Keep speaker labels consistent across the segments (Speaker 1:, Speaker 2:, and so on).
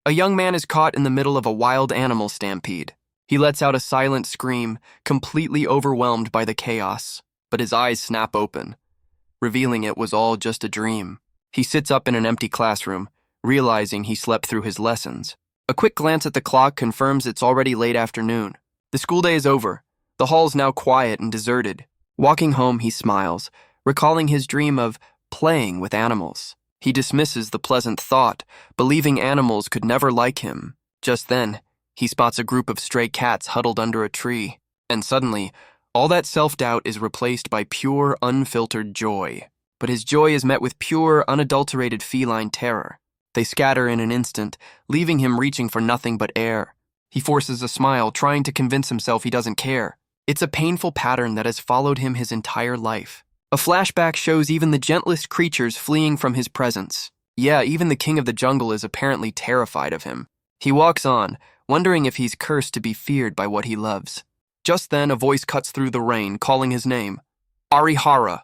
Speaker 1: A young man is caught in the middle of a wild animal stampede. He lets out a silent scream, completely overwhelmed by the chaos, but his eyes snap open, revealing it was all just a dream. He sits up in an empty classroom, realizing he slept through his lessons. A quick glance at the clock confirms it's already late afternoon. The school day is over. The hall's now quiet and deserted. Walking home, he smiles, recalling his dream of playing with animals. He dismisses the pleasant thought, believing animals could never like him. Just then, he spots a group of stray cats huddled under a tree, and suddenly, all that self-doubt is replaced by pure, unfiltered joy. But his joy is met with pure, unadulterated feline terror. They scatter in an instant, leaving him reaching for nothing but air. He forces a smile, trying to convince himself he doesn't care. It's a painful pattern that has followed him his entire life. A flashback shows even the gentlest creatures fleeing from his presence. Yeah, even the king of the jungle is apparently terrified of him. He walks on, wondering if he's cursed to be feared by what he loves. Just then, a voice cuts through the rain, calling his name. Arihara.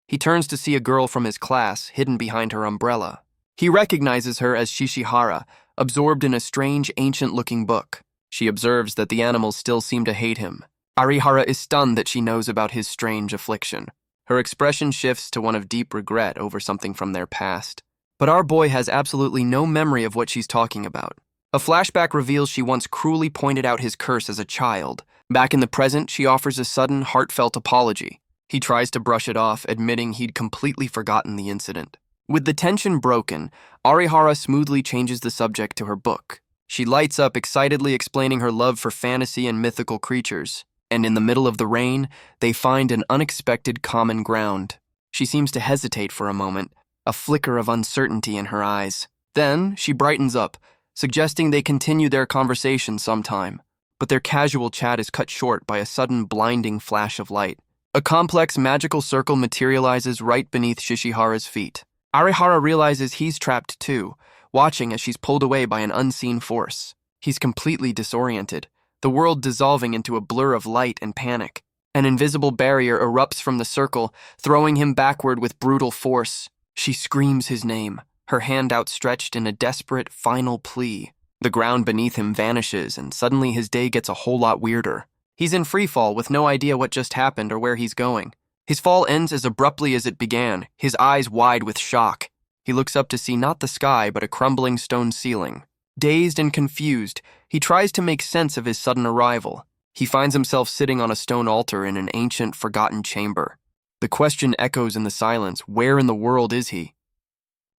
Speaker 1: He turns to see a girl from his class, hidden behind her umbrella. He recognizes her as Shishihara, absorbed in a strange, ancient-looking book. She observes that the animals still seem to hate him. Arihara is stunned that she knows about his strange affliction. Her expression shifts to one of deep regret over something from their past. But our boy has absolutely no memory of what she's talking about. A flashback reveals she once cruelly pointed out his curse as a child. Back in the present, she offers a sudden, heartfelt apology. He tries to brush it off, admitting he'd completely forgotten the incident. With the tension broken, Arihara smoothly changes the subject to her book. She lights up, excitedly explaining her love for fantasy and mythical creatures. And in the middle of the rain, they find an unexpected common ground. She seems to hesitate for a moment, a flicker of uncertainty in her eyes. Then, she brightens up, suggesting they continue their conversation sometime. But their casual chat is cut short by a sudden blinding flash of light. A complex magical circle materializes right beneath Shishihara's feet. Arihara realizes he's trapped too, watching as she's pulled away by an unseen force. He's completely disoriented, the world dissolving into a blur of light and panic. An invisible barrier erupts from the circle, throwing him backward with brutal force. She screams his name, her hand outstretched in a desperate, final plea. The ground beneath him vanishes, and suddenly his day gets a whole lot weirder. He's in freefall with no idea what just happened or where he's going. His fall ends as abruptly as it began, his eyes wide with shock. He looks up to see not the sky, but a crumbling stone ceiling. Dazed and confused, he tries to make sense of his sudden arrival. He finds himself sitting on a stone altar in an ancient, forgotten chamber. The question echoes in the silence, where in the world is he?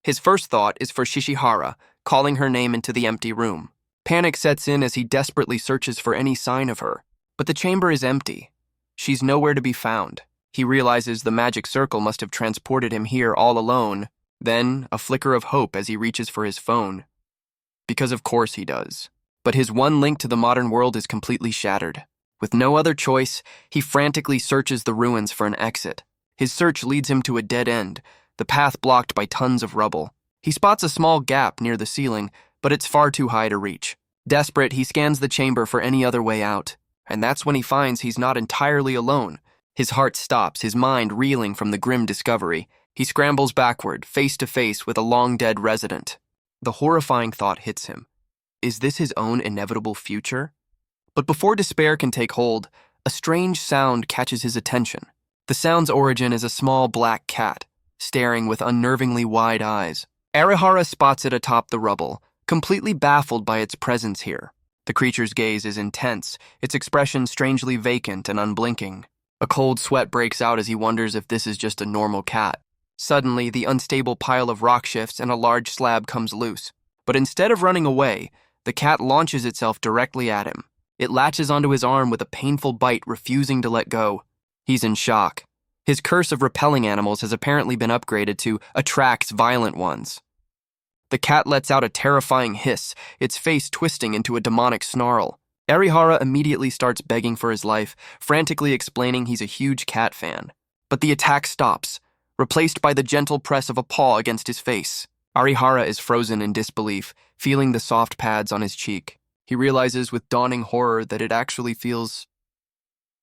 Speaker 1: His first thought is for Shishihara, calling her name into the empty room. Panic sets in as he desperately searches for any sign of her. But the chamber is empty. She's nowhere to be found. He realizes the magic circle must have transported him here all alone. Then, a flicker of hope as he reaches for his phone. Because of course he does. But his one link to the modern world is completely shattered. With no other choice, he frantically searches the ruins for an exit. His search leads him to a dead end, the path blocked by tons of rubble. He spots a small gap near the ceiling, but it's far too high to reach. Desperate, he scans the chamber for any other way out. And that's when he finds he's not entirely alone. His heart stops, his mind reeling from the grim discovery. He scrambles backward, face to face with a long-dead resident. The horrifying thought hits him. Is this his own inevitable future? But before despair can take hold, a strange sound catches his attention. The sound's origin is a small black cat, staring with unnervingly wide eyes. Arihara spots it atop the rubble, completely baffled by its presence here. The creature's gaze is intense, its expression strangely vacant and unblinking. A cold sweat breaks out as he wonders if this is just a normal cat. Suddenly, the unstable pile of rock shifts and a large slab comes loose. But instead of running away, the cat launches itself directly at him. It latches onto his arm with a painful bite, refusing to let go. He's in shock. His curse of repelling animals has apparently been upgraded to attracts violent ones. The cat lets out a terrifying hiss, its face twisting into a demonic snarl. Arihara immediately starts begging for his life, frantically explaining he's a huge cat fan. But the attack stops, replaced by the gentle press of a paw against his face. Arihara is frozen in disbelief, feeling the soft pads on his cheek. He realizes with dawning horror that it actually feels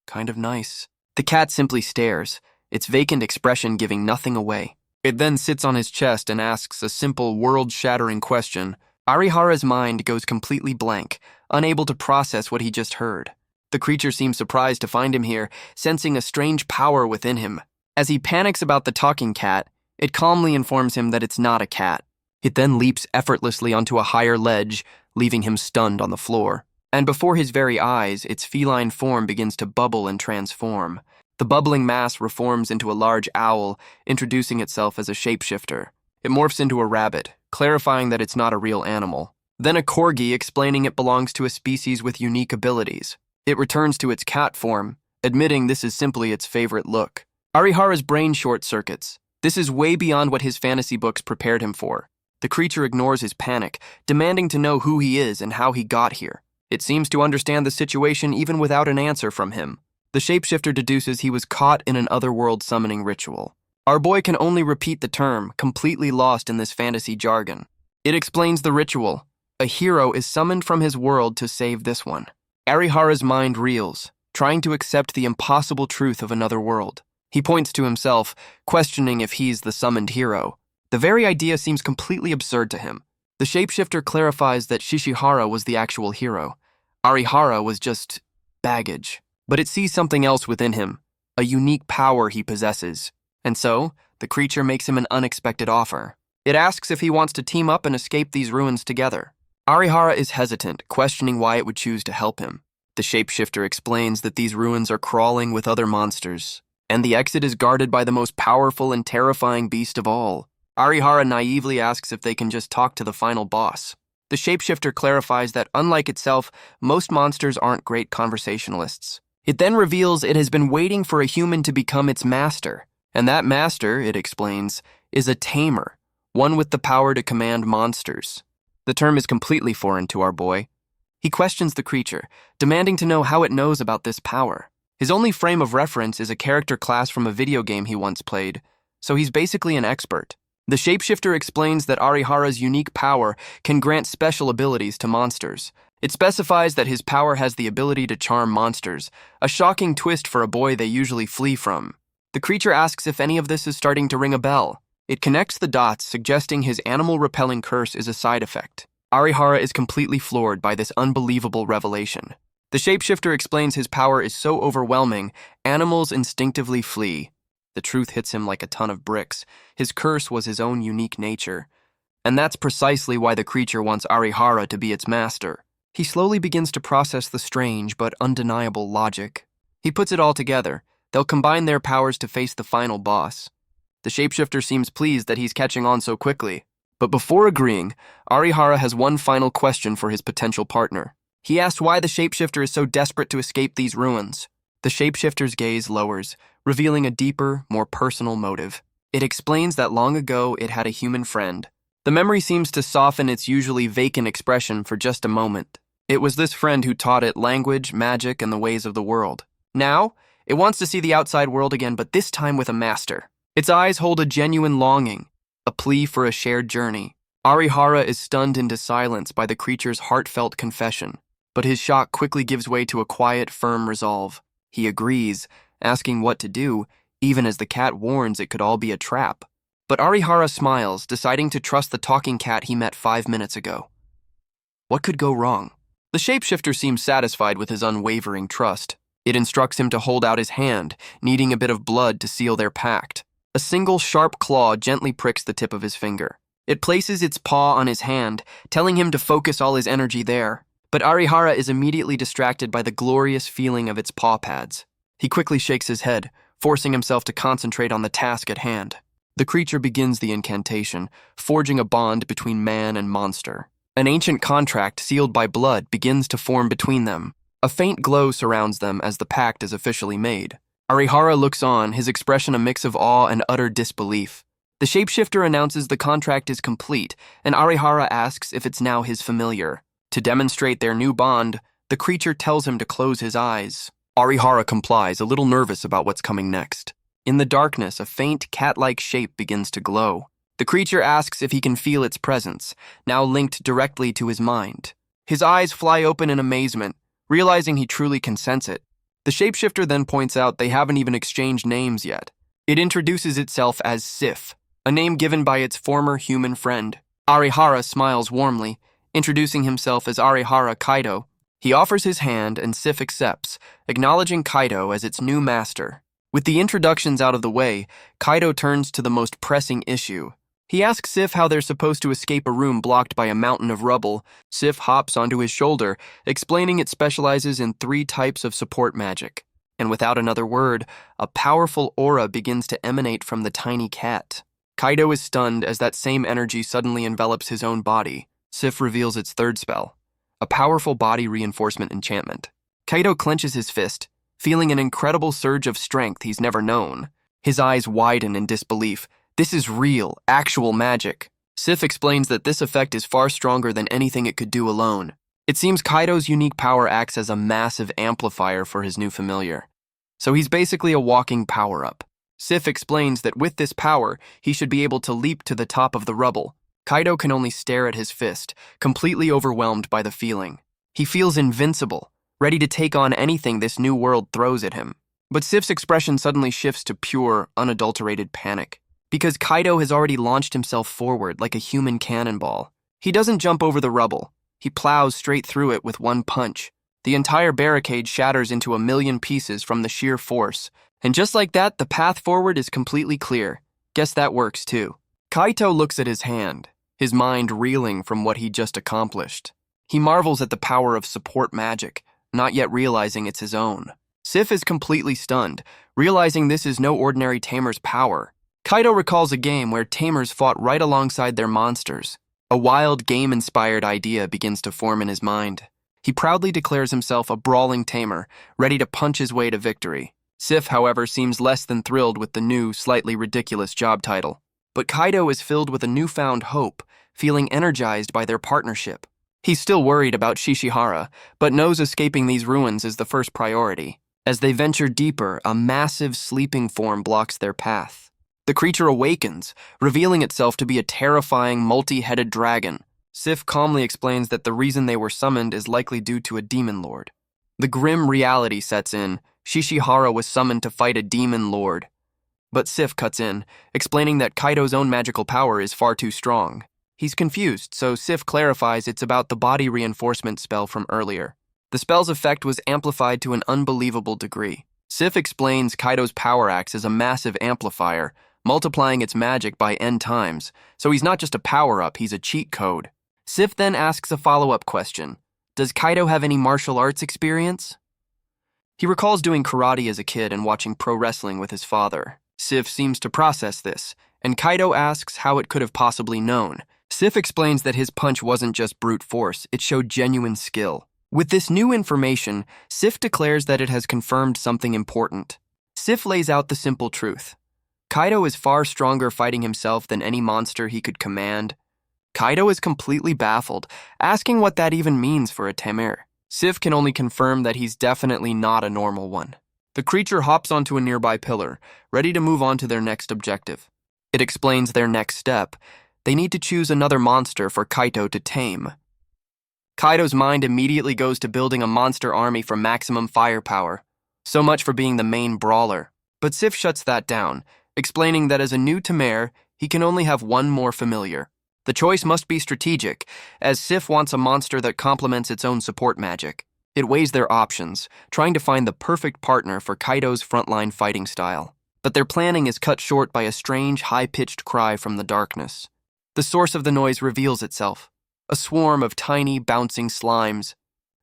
Speaker 1: kind of nice. The cat simply stares, its vacant expression giving nothing away. It then sits on his chest and asks a simple, world-shattering question. Arihara's mind goes completely blank, unable to process what he just heard. The creature seems surprised to find him here, sensing a strange power within him. As he panics about the talking cat, it calmly informs him that it's not a cat. It then leaps effortlessly onto a higher ledge, leaving him stunned on the floor. And before his very eyes, its feline form begins to bubble and transform. The bubbling mass reforms into a large owl, introducing itself as a shapeshifter. It morphs into a rabbit, clarifying that it's not a real animal. Then a corgi, explaining it belongs to a species with unique abilities. It returns to its cat form, admitting this is simply its favorite look. Arihara's brain short-circuits. This is way beyond what his fantasy books prepared him for. The creature ignores his panic, demanding to know who he is and how he got here. It seems to understand the situation even without an answer from him. The shapeshifter deduces he was caught in an otherworld summoning ritual. Our boy can only repeat the term, completely lost in this fantasy jargon. It explains the ritual. A hero is summoned from his world to save this one. Arihara's mind reels, trying to accept the impossible truth of another world. He points to himself, questioning if he's the summoned hero. The very idea seems completely absurd to him. The shapeshifter clarifies that Shishihara was the actual hero. Arihara was just baggage. But it sees something else within him, a unique power he possesses. And so, the creature makes him an unexpected offer. It asks if he wants to team up and escape these ruins together. Arihara is hesitant, questioning why it would choose to help him. The shapeshifter explains that these ruins are crawling with other monsters, and the exit is guarded by the most powerful and terrifying beast of all. Arihara naively asks if they can just talk to the final boss. The shapeshifter clarifies that, unlike itself, most monsters aren't great conversationalists. It then reveals it has been waiting for a human to become its master. And that master, it explains, is a tamer, one with the power to command monsters. The term is completely foreign to our boy. He questions the creature, demanding to know how it knows about this power. His only frame of reference is a character class from a video game he once played, so he's basically an expert. The shapeshifter explains that Arihara's unique power can grant special abilities to monsters. It specifies that his power has the ability to charm monsters, a shocking twist for a boy they usually flee from. The creature asks if any of this is starting to ring a bell. It connects the dots, suggesting his animal-repelling curse is a side effect. Arihara is completely floored by this unbelievable revelation. The shapeshifter explains his power is so overwhelming, animals instinctively flee. The truth hits him like a ton of bricks. His curse was his own unique nature. And that's precisely why the creature wants Arihara to be its master. He slowly begins to process the strange but undeniable logic. He puts it all together. They'll combine their powers to face the final boss. The shapeshifter seems pleased that he's catching on so quickly. But before agreeing, Arihara has one final question for his potential partner. He asks why the shapeshifter is so desperate to escape these ruins. The shapeshifter's gaze lowers, revealing a deeper, more personal motive. It explains that long ago it had a human friend. The memory seems to soften its usually vacant expression for just a moment. It was this friend who taught it language, magic, and the ways of the world. Now, it wants to see the outside world again, but this time with a master. Its eyes hold a genuine longing, a plea for a shared journey. Arihara is stunned into silence by the creature's heartfelt confession, but his shock quickly gives way to a quiet, firm resolve. He agrees, asking what to do, even as the cat warns it could all be a trap. But Arihara smiles, deciding to trust the talking cat he met 5 minutes ago. What could go wrong? The shapeshifter seems satisfied with his unwavering trust. It instructs him to hold out his hand, needing a bit of blood to seal their pact. A single sharp claw gently pricks the tip of his finger. It places its paw on his hand, telling him to focus all his energy there. But Arihara is immediately distracted by the glorious feeling of its paw pads. He quickly shakes his head, forcing himself to concentrate on the task at hand. The creature begins the incantation, forging a bond between man and monster. An ancient contract sealed by blood begins to form between them. A faint glow surrounds them as the pact is officially made. Arihara looks on, his expression a mix of awe and utter disbelief. The shapeshifter announces the contract is complete, and Arihara asks if it's now his familiar. To demonstrate their new bond, the creature tells him to close his eyes. Arihara complies, a little nervous about what's coming next. In the darkness, a faint cat-like shape begins to glow. The creature asks if he can feel its presence, now linked directly to his mind. His eyes fly open in amazement, realizing he truly can sense it. The shapeshifter then points out they haven't even exchanged names yet. It introduces itself as Sif, a name given by its former human friend. Arihara smiles warmly, Introducing himself as Arihara Kaido, he offers his hand and Sif accepts, acknowledging Kaido as its new master. With the introductions out of the way, Kaido turns to the most pressing issue. He asks Sif how they're supposed to escape a room blocked by a mountain of rubble. Sif hops onto his shoulder, explaining it specializes in 3 types of support magic. And without another word, a powerful aura begins to emanate from the tiny cat. Kaido is stunned as that same energy suddenly envelops his own body. Sif reveals its 3rd spell, a powerful body reinforcement enchantment. Kaido clenches his fist, feeling an incredible surge of strength he's never known. His eyes widen in disbelief. This is real, actual magic. Sif explains that this effect is far stronger than anything it could do alone. It seems Kaido's unique power acts as a massive amplifier for his new familiar. So he's basically a walking power-up. Sif explains that with this power, he should be able to leap to the top of the rubble. Kaido can only stare at his fist, completely overwhelmed by the feeling. He feels invincible, ready to take on anything this new world throws at him. But Sif's expression suddenly shifts to pure, unadulterated panic. Because Kaido has already launched himself forward like a human cannonball. He doesn't jump over the rubble. He plows straight through it with one punch. The entire barricade shatters into 1,000,000 pieces from the sheer force. And just like that, the path forward is completely clear. Guess that works too. Kaito looks at his hand, his mind reeling from what he just accomplished. He marvels at the power of support magic, not yet realizing it's his own. Sif is completely stunned, realizing this is no ordinary tamer's power. Kaido recalls a game where tamers fought right alongside their monsters. A wild, game-inspired idea begins to form in his mind. He proudly declares himself a brawling tamer, ready to punch his way to victory. Sif, however, seems less than thrilled with the new, slightly ridiculous job title. But Kaido is filled with a newfound hope, feeling energized by their partnership. He's still worried about Shishihara, but knows escaping these ruins is the first priority. As they venture deeper, a massive sleeping form blocks their path. The creature awakens, revealing itself to be a terrifying, multi-headed dragon. Sif calmly explains that the reason they were summoned is likely due to a demon lord. The grim reality sets in. Shishihara was summoned to fight a demon lord. But Sif cuts in, explaining that Kaido's own magical power is far too strong. He's confused, so Sif clarifies it's about the body reinforcement spell from earlier. The spell's effect was amplified to an unbelievable degree. Sif explains Kaido's power acts as a massive amplifier, multiplying its magic by n times, so he's not just a power-up, he's a cheat code. Sif then asks a follow-up question. Does Kaido have any martial arts experience? He recalls doing karate as a kid and watching pro wrestling with his father. Sif seems to process this, and Kaido asks how it could have possibly known. Sif explains that his punch wasn't just brute force, it showed genuine skill. With this new information, Sif declares that it has confirmed something important. Sif lays out the simple truth. Kaido is far stronger fighting himself than any monster he could command. Kaido is completely baffled, asking what that even means for a tamer. Sif can only confirm that he's definitely not a normal one. The creature hops onto a nearby pillar, ready to move on to their next objective. It explains their next step. They need to choose another monster for Kaito to tame. Kaido's mind immediately goes to building a monster army for maximum firepower. So much for being the main brawler. But Sif shuts that down, explaining that as a new tamer, he can only have one more familiar. The choice must be strategic, as Sif wants a monster that complements its own support magic. It weighs their options, trying to find the perfect partner for Kaido's frontline fighting style. But their planning is cut short by a strange, high-pitched cry from the darkness. The source of the noise reveals itself. A swarm of tiny, bouncing slimes.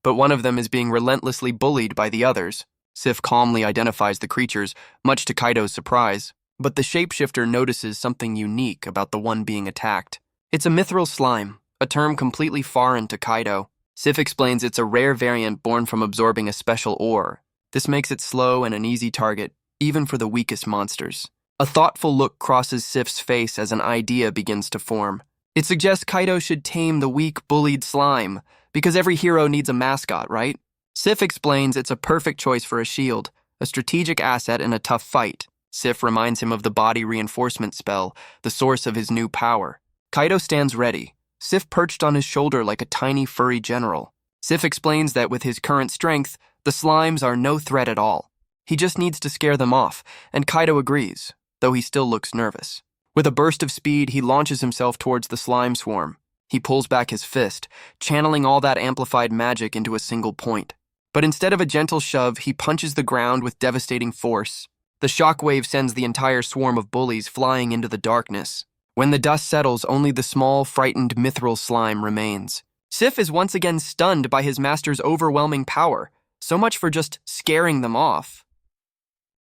Speaker 1: But one of them is being relentlessly bullied by the others. Sif calmly identifies the creatures, much to Kaido's surprise. But the shapeshifter notices something unique about the one being attacked. It's a mithril slime, a term completely foreign to Kaido. Sif explains it's a rare variant born from absorbing a special ore. This makes it slow and an easy target, even for the weakest monsters. A thoughtful look crosses Sif's face as an idea begins to form. It suggests Kaido should tame the weak, bullied slime, because every hero needs a mascot, right? Sif explains it's a perfect choice for a shield, a strategic asset in a tough fight. Sif reminds him of the body reinforcement spell, the source of his new power. Kaido stands ready, Sif perched on his shoulder like a tiny furry general. Sif explains that with his current strength, the slimes are no threat at all. He just needs to scare them off, and Kaido agrees, though he still looks nervous. With a burst of speed, he launches himself towards the slime swarm. He pulls back his fist, channeling all that amplified magic into a single point. But instead of a gentle shove, he punches the ground with devastating force. The shockwave sends the entire swarm of bullies flying into the darkness. When the dust settles, only the small, frightened mithril slime remains. Sif is once again stunned by his master's overwhelming power. So much for just scaring them off.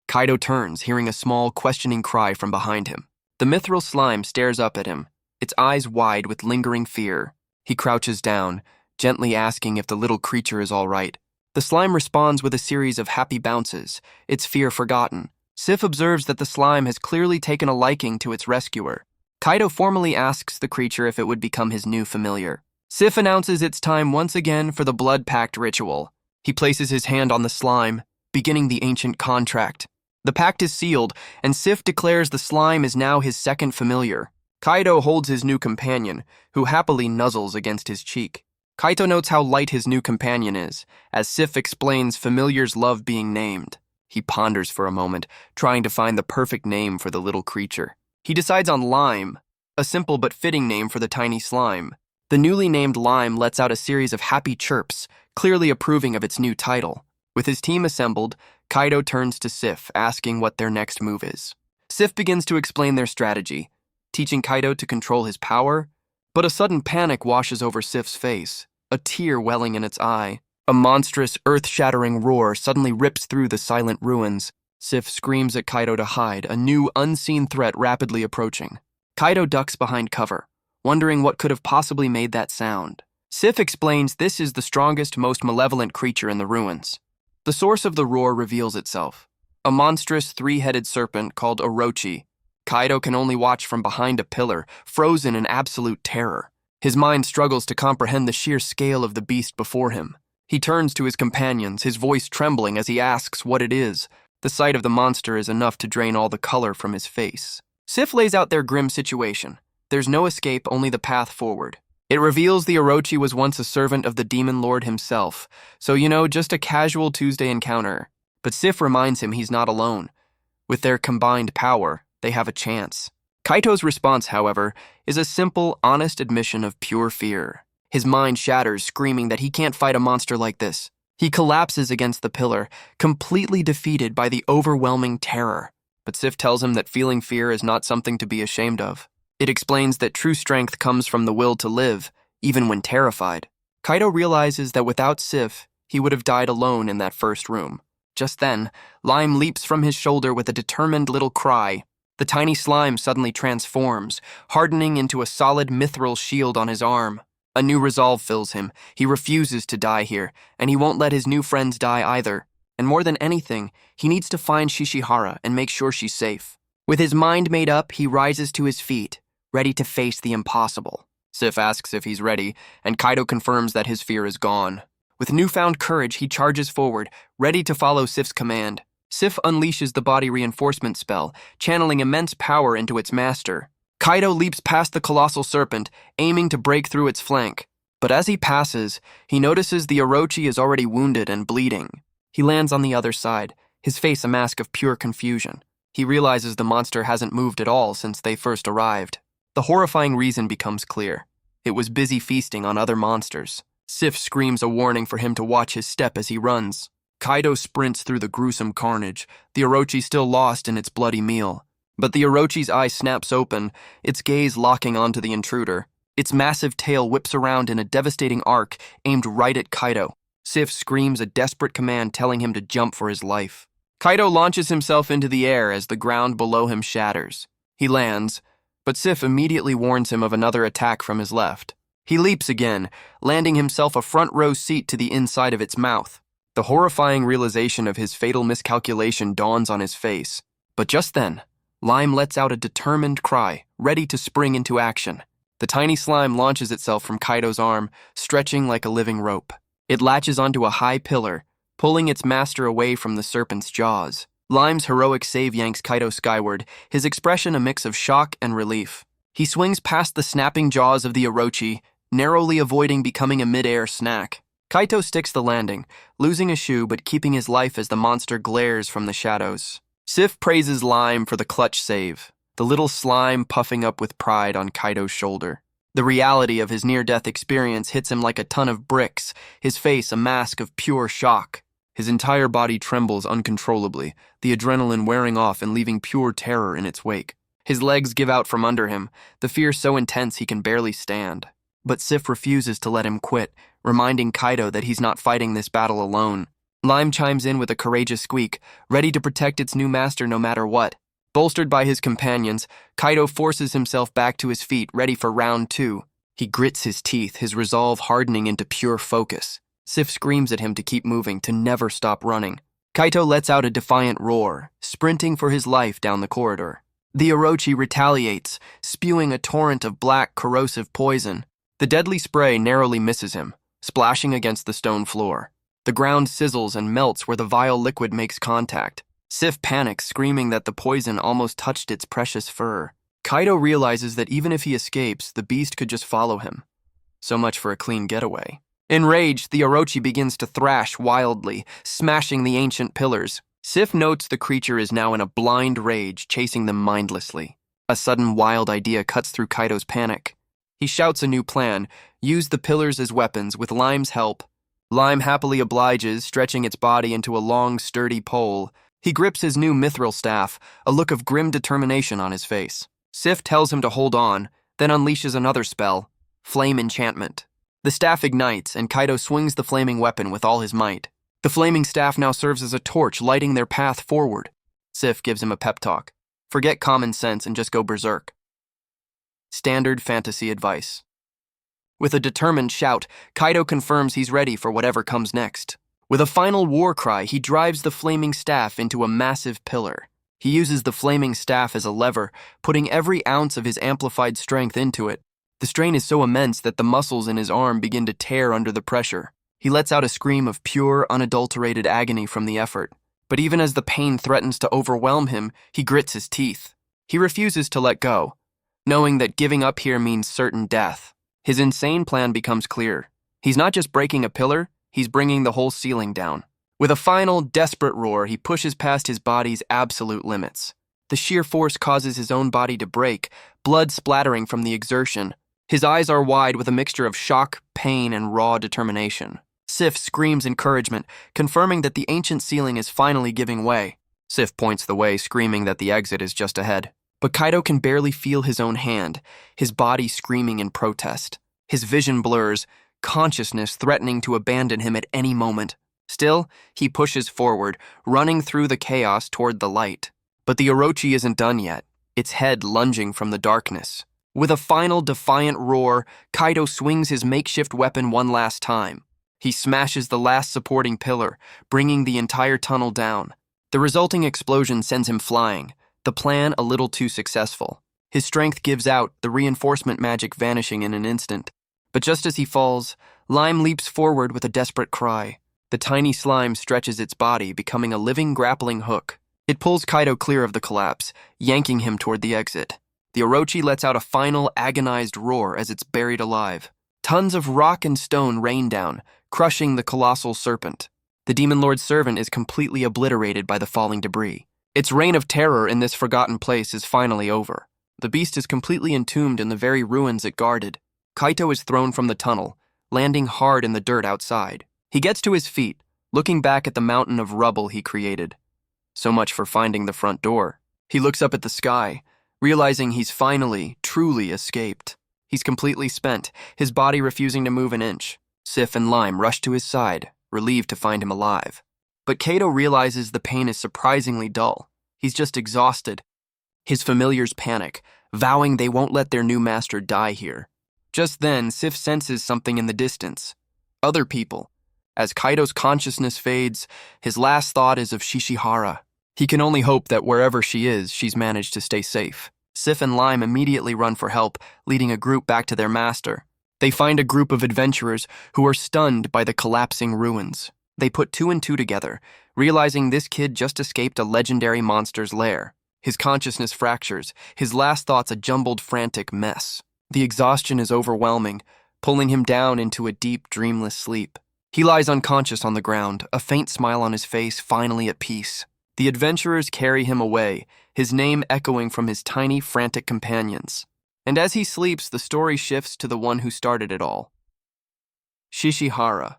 Speaker 1: Kaido turns, hearing a small, questioning cry from behind him. The mithril slime stares up at him, its eyes wide with lingering fear. He crouches down, gently asking if the little creature is all right. The slime responds with a series of happy bounces, its fear forgotten. Sif observes that the slime has clearly taken a liking to its rescuer. Kaido formally asks the creature if it would become his new familiar. Sif announces it's time once again for the blood pact ritual. He places his hand on the slime, beginning the ancient contract. The pact is sealed, and Sif declares the slime is now his second familiar. Kaido holds his new companion, who happily nuzzles against his cheek. Kaido notes how light his new companion is, as Sif explains familiars love being named. He ponders for a moment, trying to find the perfect name for the little creature. He decides on Lime, a simple but fitting name for the tiny slime. The newly named Lime lets out a series of happy chirps, clearly approving of its new title. With his team assembled, Kaido turns to Sif, asking what their next move is. Sif begins to explain their strategy, teaching Kaido to control his power, but a sudden panic washes over Sif's face, a tear welling in its eye. A monstrous, earth-shattering roar suddenly rips through the silent ruins. Sif screams at Kaido to hide, a new, unseen threat rapidly approaching. Kaido ducks behind cover, wondering what could have possibly made that sound. Sif explains this is the strongest, most malevolent creature in the ruins. The source of the roar reveals itself, a monstrous three-headed serpent called Orochi. Kaido can only watch from behind a pillar, frozen in absolute terror. His mind struggles to comprehend the sheer scale of the beast before him. He turns to his companions, his voice trembling as he asks what it is. The sight of the monster is enough to drain all the color from his face. Sif lays out their grim situation. There's no escape, only the path forward. It reveals the Orochi was once a servant of the Demon Lord himself, so just a casual Tuesday encounter. But Sif reminds him he's not alone. With their combined power, they have a chance. Kaito's response, however, is a simple, honest admission of pure fear. His mind shatters, screaming that he can't fight a monster like this. He collapses against the pillar, completely defeated by the overwhelming terror. But Sif tells him that feeling fear is not something to be ashamed of. It explains that true strength comes from the will to live, even when terrified. Kaido realizes that without Sif, he would have died alone in that first room. Just then, Lime leaps from his shoulder with a determined little cry. The tiny slime suddenly transforms, hardening into a solid mithril shield on his arm. A new resolve fills him. He refuses to die here, and he won't let his new friends die either. And more than anything, he needs to find Shishihara and make sure she's safe. With his mind made up, he rises to his feet, ready to face the impossible. Sif asks if he's ready, and Kaido confirms that his fear is gone. With newfound courage, he charges forward, ready to follow Sif's command. Sif unleashes the body reinforcement spell, channeling immense power into its master. Kaido leaps past the colossal serpent, aiming to break through its flank. But as he passes, he notices the Orochi is already wounded and bleeding. He lands on the other side, his face a mask of pure confusion. He realizes the monster hasn't moved at all since they first arrived. The horrifying reason becomes clear. It was busy feasting on other monsters. Sif screams a warning for him to watch his step as he runs. Kaido sprints through the gruesome carnage, the Orochi still lost in its bloody meal. But the Orochi's eye snaps open, its gaze locking onto the intruder. Its massive tail whips around in a devastating arc, aimed right at Kaido. Sif screams a desperate command telling him to jump for his life. Kaido launches himself into the air as the ground below him shatters. He lands, but Sif immediately warns him of another attack from his left. He leaps again, landing himself a front-row seat to the inside of its mouth. The horrifying realization of his fatal miscalculation dawns on his face. But just then, Lime lets out a determined cry, ready to spring into action. The tiny slime launches itself from Kaido's arm, stretching like a living rope. It latches onto a high pillar, pulling its master away from the serpent's jaws. Lime's heroic save yanks Kaido skyward, his expression a mix of shock and relief. He swings past the snapping jaws of the Orochi, narrowly avoiding becoming a mid-air snack. Kaido sticks the landing, losing a shoe but keeping his life as the monster glares from the shadows. Sif praises Lime for the clutch save, the little slime puffing up with pride on Kaido's shoulder. The reality of his near-death experience hits him like a ton of bricks, his face a mask of pure shock. His entire body trembles uncontrollably, the adrenaline wearing off and leaving pure terror in its wake. His legs give out from under him, the fear so intense he can barely stand. But Sif refuses to let him quit, reminding Kaido that he's not fighting this battle alone. Lime chimes in with a courageous squeak, ready to protect its new master no matter what. Bolstered by his companions, Kaido forces himself back to his feet, ready for round 2. He grits his teeth, his resolve hardening into pure focus. Sif screams at him to keep moving, to never stop running. Kaito lets out a defiant roar, sprinting for his life down the corridor. The Orochi retaliates, spewing a torrent of black, corrosive poison. The deadly spray narrowly misses him, splashing against the stone floor. The ground sizzles and melts where the vile liquid makes contact. Sif panics, screaming that the poison almost touched its precious fur. Kaido realizes that even if he escapes, the beast could just follow him. So much for a clean getaway. Enraged, the Orochi begins to thrash wildly, smashing the ancient pillars. Sif notes the creature is now in a blind rage, chasing them mindlessly. A sudden wild idea cuts through Kaido's panic. He shouts a new plan: use the pillars as weapons with Lime's help. Lime happily obliges, stretching its body into a long, sturdy pole. He grips his new mithril staff, a look of grim determination on his face. Sif tells him to hold on, then unleashes another spell, Flame Enchantment. The staff ignites, and Kaido swings the flaming weapon with all his might. The flaming staff now serves as a torch, lighting their path forward. Sif gives him a pep talk. Forget common sense and just go berserk. Standard fantasy advice. With a determined shout, Kaido confirms he's ready for whatever comes next. With a final war cry, he drives the flaming staff into a massive pillar. He uses the flaming staff as a lever, putting every ounce of his amplified strength into it. The strain is so immense that the muscles in his arm begin to tear under the pressure. He lets out a scream of pure, unadulterated agony from the effort. But even as the pain threatens to overwhelm him, he grits his teeth. He refuses to let go, knowing that giving up here means certain death. His insane plan becomes clear. He's not just breaking a pillar, he's bringing the whole ceiling down. With a final, desperate roar, he pushes past his body's absolute limits. The sheer force causes his own body to break, blood splattering from the exertion. His eyes are wide with a mixture of shock, pain, and raw determination. Sif screams encouragement, confirming that the ancient ceiling is finally giving way. Sif points the way, screaming that the exit is just ahead. But Kaido can barely feel his own hand, his body screaming in protest. His vision blurs, consciousness threatening to abandon him at any moment. Still, he pushes forward, running through the chaos toward the light. But the Orochi isn't done yet, its head lunging from the darkness. With a final defiant roar, Kaido swings his makeshift weapon one last time. He smashes the last supporting pillar, bringing the entire tunnel down. The resulting explosion sends him flying, the plan a little too successful. His strength gives out, the reinforcement magic vanishing in an instant. But just as he falls, Lime leaps forward with a desperate cry. The tiny slime stretches its body, becoming a living grappling hook. It pulls Kaido clear of the collapse, yanking him toward the exit. The Orochi lets out a final, agonized roar as it's buried alive. Tons of rock and stone rain down, crushing the colossal serpent. The Demon Lord's servant is completely obliterated by the falling debris. Its reign of terror in this forgotten place is finally over. The beast is completely entombed in the very ruins it guarded. Kaito is thrown from the tunnel, landing hard in the dirt outside. He gets to his feet, looking back at the mountain of rubble he created. So much for finding the front door. He looks up at the sky, realizing he's finally, truly escaped. He's completely spent, his body refusing to move an inch. Sif and Lime rush to his side, relieved to find him alive. But Kaito realizes the pain is surprisingly dull. He's just exhausted. His familiars panic, vowing they won't let their new master die here. Just then, Sif senses something in the distance. Other people. As Kaito's consciousness fades, his last thought is of Shishihara. He can only hope that wherever she is, she's managed to stay safe. Sif and Lime immediately run for help, leading a group back to their master. They find a group of adventurers who are stunned by the collapsing ruins. They put 2 and 2 together, realizing this kid just escaped a legendary monster's lair. His consciousness fractures, his last thoughts a jumbled, frantic mess. The exhaustion is overwhelming, pulling him down into a deep, dreamless sleep. He lies unconscious on the ground, a faint smile on his face, finally at peace. The adventurers carry him away, his name echoing from his tiny, frantic companions. And as he sleeps, the story shifts to the one who started it all. Shishihara.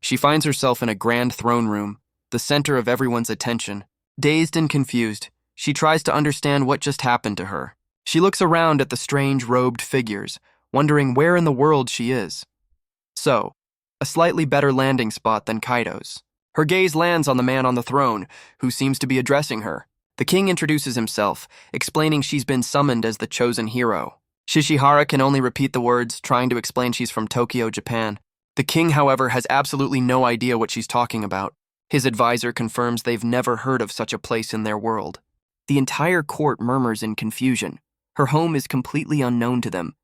Speaker 1: She finds herself in a grand throne room, the center of everyone's attention. Dazed and confused, she tries to understand what just happened to her. She looks around at the strange robed figures, wondering where in the world she is. So, a slightly better landing spot than Kaido's. Her gaze lands on the man on the throne, who seems to be addressing her. The king introduces himself, explaining she's been summoned as the chosen hero. Shishihara can only repeat the words, trying to explain she's from Tokyo, Japan. The king, however, has absolutely no idea what she's talking about. His advisor confirms they've never heard of such a place in their world. The entire court murmurs in confusion. Her home is completely unknown to them.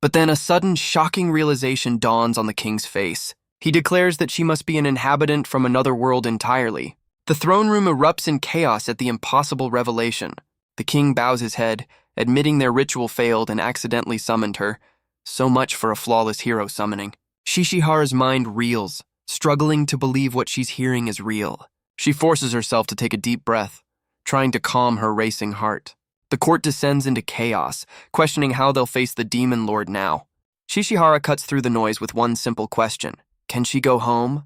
Speaker 1: But then a sudden, shocking realization dawns on the king's face. He declares that she must be an inhabitant from another world entirely. The throne room erupts in chaos at the impossible revelation. The king bows his head, admitting their ritual failed and accidentally summoned her. So much for a flawless hero summoning. Shishihara's mind reels, struggling to believe what she's hearing is real. She forces herself to take a deep breath, trying to calm her racing heart. The court descends into chaos, questioning how they'll face the demon lord now. Shishihara cuts through the noise with one simple question. Can she go home?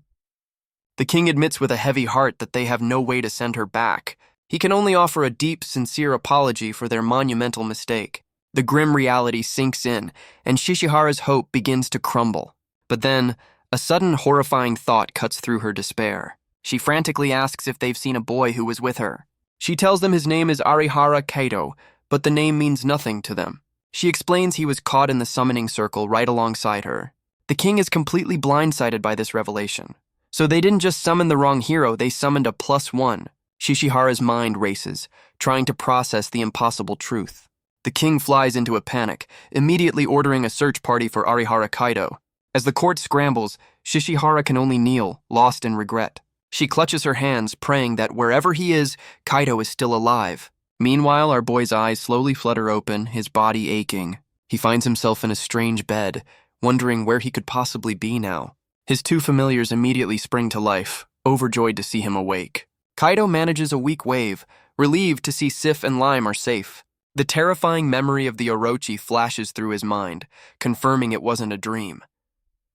Speaker 1: The king admits with a heavy heart that they have no way to send her back. He can only offer a deep, sincere apology for their monumental mistake. The grim reality sinks in, and Shishihara's hope begins to crumble. But then, a sudden horrifying thought cuts through her despair. She frantically asks if they've seen a boy who was with her. She tells them his name is Arihara Kaito, but the name means nothing to them. She explains he was caught in the summoning circle right alongside her. The king is completely blindsided by this revelation. So they didn't just summon the wrong hero, they summoned a +1. Shishihara's mind races, trying to process the impossible truth. The king flies into a panic, immediately ordering a search party for Arihara Kaito. As the court scrambles, Shishihara can only kneel, lost in regret. She clutches her hands, praying that wherever he is, Kaito is still alive. Meanwhile, our boy's eyes slowly flutter open, his body aching. He finds himself in a strange bed, wondering where he could possibly be now. His two familiars immediately spring to life, overjoyed to see him awake. Kaito manages a weak wave, relieved to see Sif and Lime are safe. The terrifying memory of the Orochi flashes through his mind, confirming it wasn't a dream.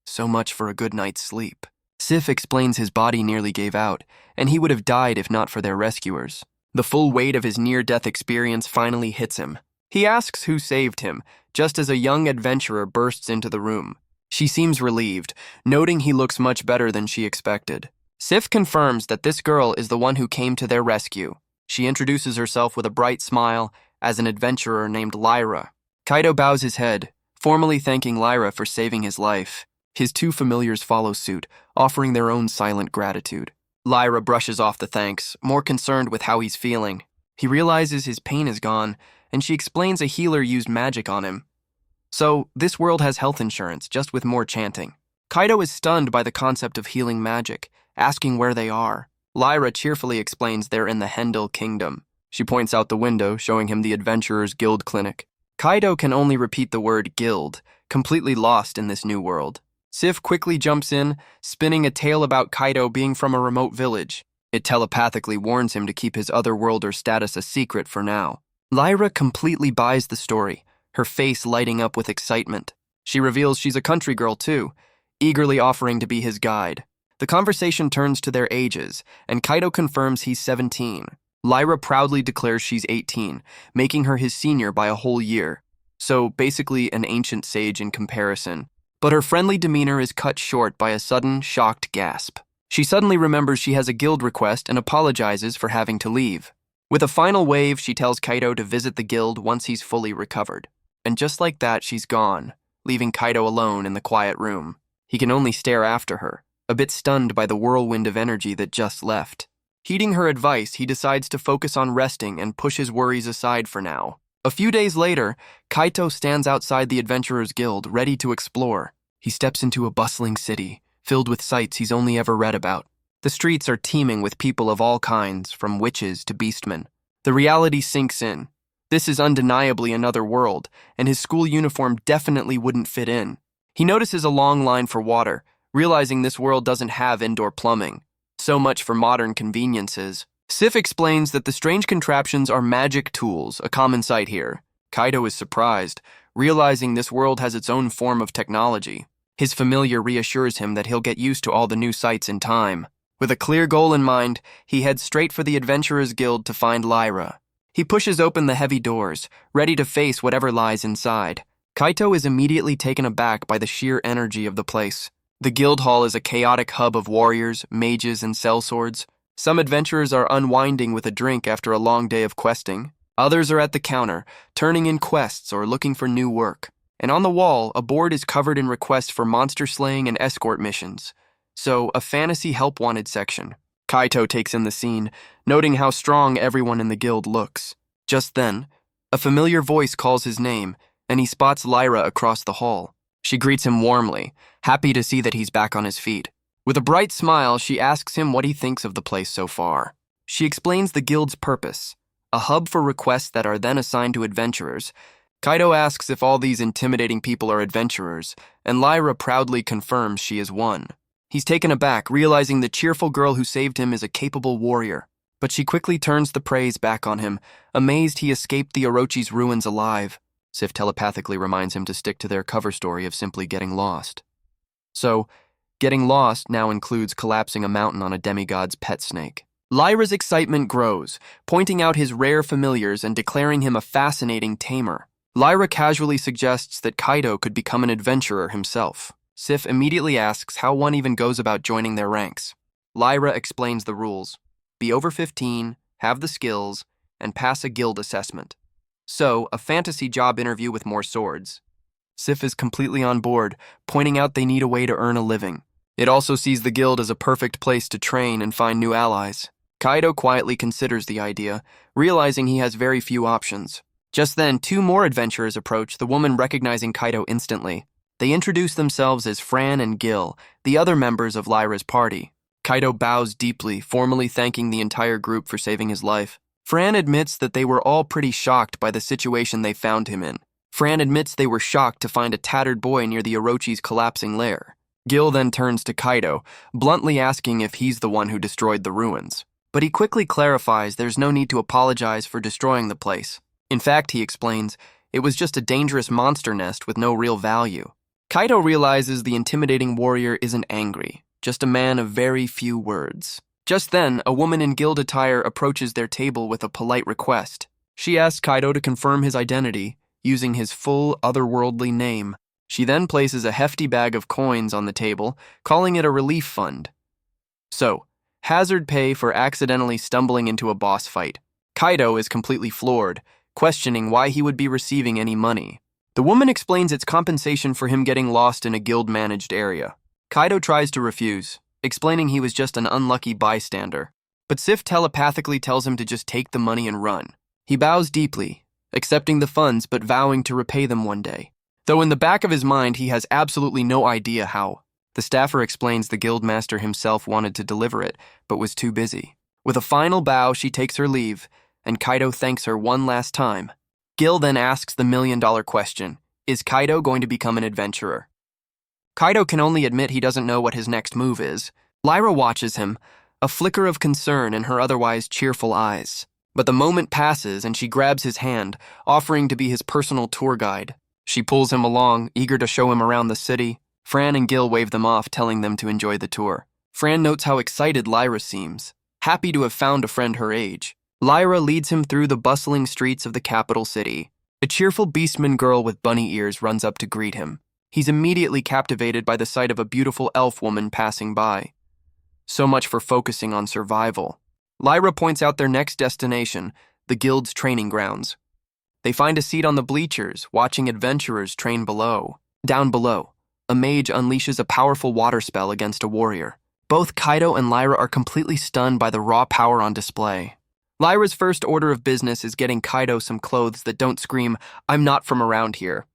Speaker 1: So much for a good night's sleep. Sif explains his body nearly gave out, and he would have died if not for their rescuers. The full weight of his near-death experience finally hits him. He asks who saved him, just as a young adventurer bursts into the room. She seems relieved, noting he looks much better than she expected. Sif confirms that this girl is the one who came to their rescue. She introduces herself with a bright smile as an adventurer named Lyra. Kaito bows his head, formally thanking Lyra for saving his life. His two familiars follow suit, offering their own silent gratitude. Lyra brushes off the thanks, more concerned with how he's feeling. He realizes his pain is gone, and she explains a healer used magic on him. So, this world has health insurance, just with more chanting. Kaito is stunned by the concept of healing magic, asking where they are. Lyra cheerfully explains they're in the Hendel Kingdom. She points out the window, showing him the Adventurers Guild Clinic. Kaito can only repeat the word guild, completely lost in this new world. Sif quickly jumps in, spinning a tale about Kaito being from a remote village. It telepathically warns him to keep his otherworlder status a secret for now. Lyra completely buys the story, her face lighting up with excitement. She reveals she's a country girl too, eagerly offering to be his guide. The conversation turns to their ages, and Kaito confirms he's 17. Lyra proudly declares she's 18, making her his senior by a whole year. So, basically an ancient sage in comparison. But her friendly demeanor is cut short by a sudden, shocked gasp. She suddenly remembers she has a guild request and apologizes for having to leave. With a final wave, she tells Kaito to visit the guild once he's fully recovered. And just like that, she's gone, leaving Kaito alone in the quiet room. He can only stare after her, a bit stunned by the whirlwind of energy that just left. Heeding her advice, he decides to focus on resting and push his worries aside for now. A few days later, Kaito stands outside the Adventurers Guild, ready to explore. He steps into a bustling city, filled with sights he's only ever read about. The streets are teeming with people of all kinds, from witches to beastmen. The reality sinks in. This is undeniably another world, and his school uniform definitely wouldn't fit in. He notices a long line for water, realizing this world doesn't have indoor plumbing. So much for modern conveniences. Sif explains that the strange contraptions are magic tools, a common sight here. Kaido is surprised, realizing this world has its own form of technology. His familiar reassures him that he'll get used to all the new sights in time. With a clear goal in mind, he heads straight for the Adventurers Guild to find Lyra. He pushes open the heavy doors, ready to face whatever lies inside. Kaito is immediately taken aback by the sheer energy of the place. The guild hall is a chaotic hub of warriors, mages, and sellswords. Some adventurers are unwinding with a drink after a long day of questing. Others are at the counter, turning in quests or looking for new work. And on the wall, a board is covered in requests for monster slaying and escort missions. So, a fantasy help-wanted section. Kaito takes in the scene, noting how strong everyone in the guild looks. Just then, a familiar voice calls his name, and he spots Lyra across the hall. She greets him warmly, happy to see that he's back on his feet. With a bright smile, she asks him what he thinks of the place so far. She explains the guild's purpose, a hub for requests that are then assigned to adventurers. Kaito asks if all these intimidating people are adventurers, and Lyra proudly confirms she is one. He's taken aback, realizing the cheerful girl who saved him is a capable warrior. But she quickly turns the praise back on him, amazed he escaped the Orochi's ruins alive. Sif telepathically reminds him to stick to their cover story of simply getting lost. So, getting lost now includes collapsing a mountain on a demigod's pet snake. Lyra's excitement grows, pointing out his rare familiars and declaring him a fascinating tamer. Lyra casually suggests that Kaito could become an adventurer himself. Sif immediately asks how one even goes about joining their ranks. Lyra explains the rules. Be over 15, have the skills, and pass a guild assessment. So, a fantasy job interview with more swords. Sif is completely on board, pointing out they need a way to earn a living. It also sees the guild as a perfect place to train and find new allies. Kaito quietly considers the idea, realizing he has very few options. Just then, 2 more adventurers approach, the woman recognizing Kaito instantly. They introduce themselves as Fran and Gil, the other members of Lyra's party. Kaito bows deeply, formally thanking the entire group for saving his life. Fran admits that they were all pretty shocked by the situation they found him in. Fran admits they were shocked to find a tattered boy near the Orochi's collapsing lair. Gil then turns to Kaito, bluntly asking if he's the one who destroyed the ruins. But he quickly clarifies there's no need to apologize for destroying the place. In fact, he explains, it was just a dangerous monster nest with no real value. Kaito realizes the intimidating warrior isn't angry, just a man of very few words. Just then, a woman in guild attire approaches their table with a polite request. She asks Kaito to confirm his identity, using his full otherworldly name. She then places a hefty bag of coins on the table, calling it a relief fund. So, hazard pay for accidentally stumbling into a boss fight. Kaito is completely floored, questioning why he would be receiving any money. The woman explains it's compensation for him getting lost in a guild-managed area. Kaito tries to refuse, explaining he was just an unlucky bystander. But Sif telepathically tells him to just take the money and run. He bows deeply, accepting the funds but vowing to repay them one day. Though in the back of his mind he has absolutely no idea how. The staffer explains the guildmaster himself wanted to deliver it, but was too busy. With a final bow, she takes her leave, and Kaito thanks her one last time. Gil then asks the million-dollar question, is Kaito going to become an adventurer? Kaito can only admit he doesn't know what his next move is. Lyra watches him, a flicker of concern in her otherwise cheerful eyes. But the moment passes and she grabs his hand, offering to be his personal tour guide. She pulls him along, eager to show him around the city. Fran and Gil wave them off, telling them to enjoy the tour. Fran notes how excited Lyra seems, happy to have found a friend her age. Lyra leads him through the bustling streets of the capital city. A cheerful beastman girl with bunny ears runs up to greet him. He's immediately captivated by the sight of a beautiful elf woman passing by. So much for focusing on survival. Lyra points out their next destination, the guild's training grounds. They find a seat on the bleachers, watching adventurers train below. Down below, a mage unleashes a powerful water spell against a warrior. Both Kaito and Lyra are completely stunned by the raw power on display. Lyra's first order of business is getting Kaito some clothes that don't scream, "I'm not from around here."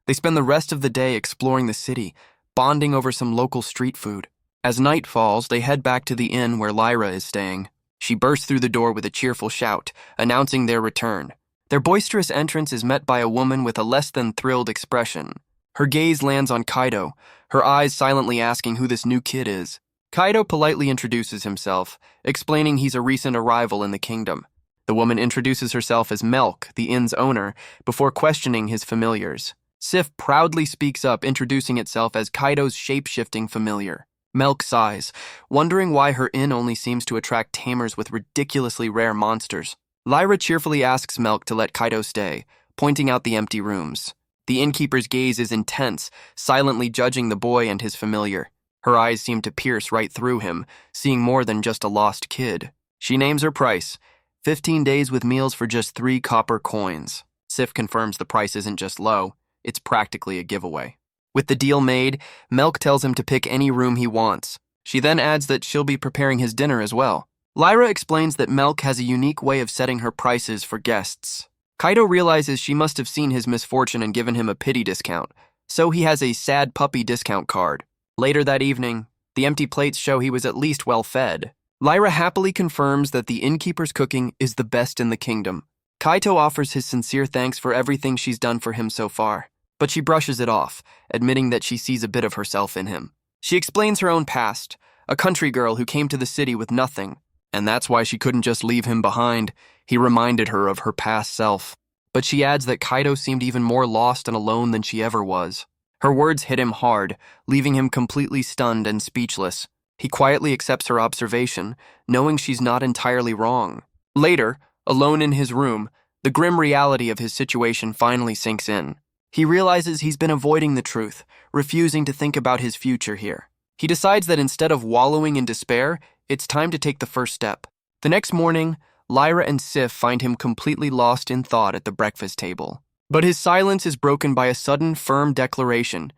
Speaker 1: They spend the rest of the day exploring the city, bonding over some local street food. As night falls, they head back to the inn where Lyra is staying. She bursts through the door with a cheerful shout, announcing their return. Their boisterous entrance is met by a woman with a less than thrilled expression. Her gaze lands on Kaito, her eyes silently asking who this new kid is. Kaito politely introduces himself, explaining he's a recent arrival in the kingdom. The woman introduces herself as Melk, the inn's owner, before questioning his familiars. Sif proudly speaks up, introducing itself as Kaido's shape-shifting familiar. Melk sighs, wondering why her inn only seems to attract tamers with ridiculously rare monsters. Lyra cheerfully asks Melk to let Kaido stay, pointing out the empty rooms. The innkeeper's gaze is intense, silently judging the boy and his familiar. Her eyes seem to pierce right through him, seeing more than just a lost kid. She names her price, 15 days with meals for just 3 copper coins. Sif confirms the price isn't just low, it's practically a giveaway. With the deal made, Melk tells him to pick any room he wants. She then adds that she'll be preparing his dinner as well. Lyra explains that Melk has a unique way of setting her prices for guests. Kaido realizes she must have seen his misfortune and given him a pity discount, so he has a sad puppy discount card. Later that evening, the empty plates show he was at least well fed. Lyra happily confirms that the innkeeper's cooking is the best in the kingdom. Kaito offers his sincere thanks for everything she's done for him so far, but she brushes it off, admitting that she sees a bit of herself in him. She explains her own past, a country girl who came to the city with nothing, and that's why she couldn't just leave him behind. He reminded her of her past self. But she adds that Kaido seemed even more lost and alone than she ever was. Her words hit him hard, leaving him completely stunned and speechless. He quietly accepts her observation, knowing she's not entirely wrong. Later, alone in his room, the grim reality of his situation finally sinks in. He realizes he's been avoiding the truth, refusing to think about his future here. He decides that instead of wallowing in despair, it's time to take the first step. The next morning, Lyra and Sif find him completely lost in thought at the breakfast table. But his silence is broken by a sudden, firm declaration.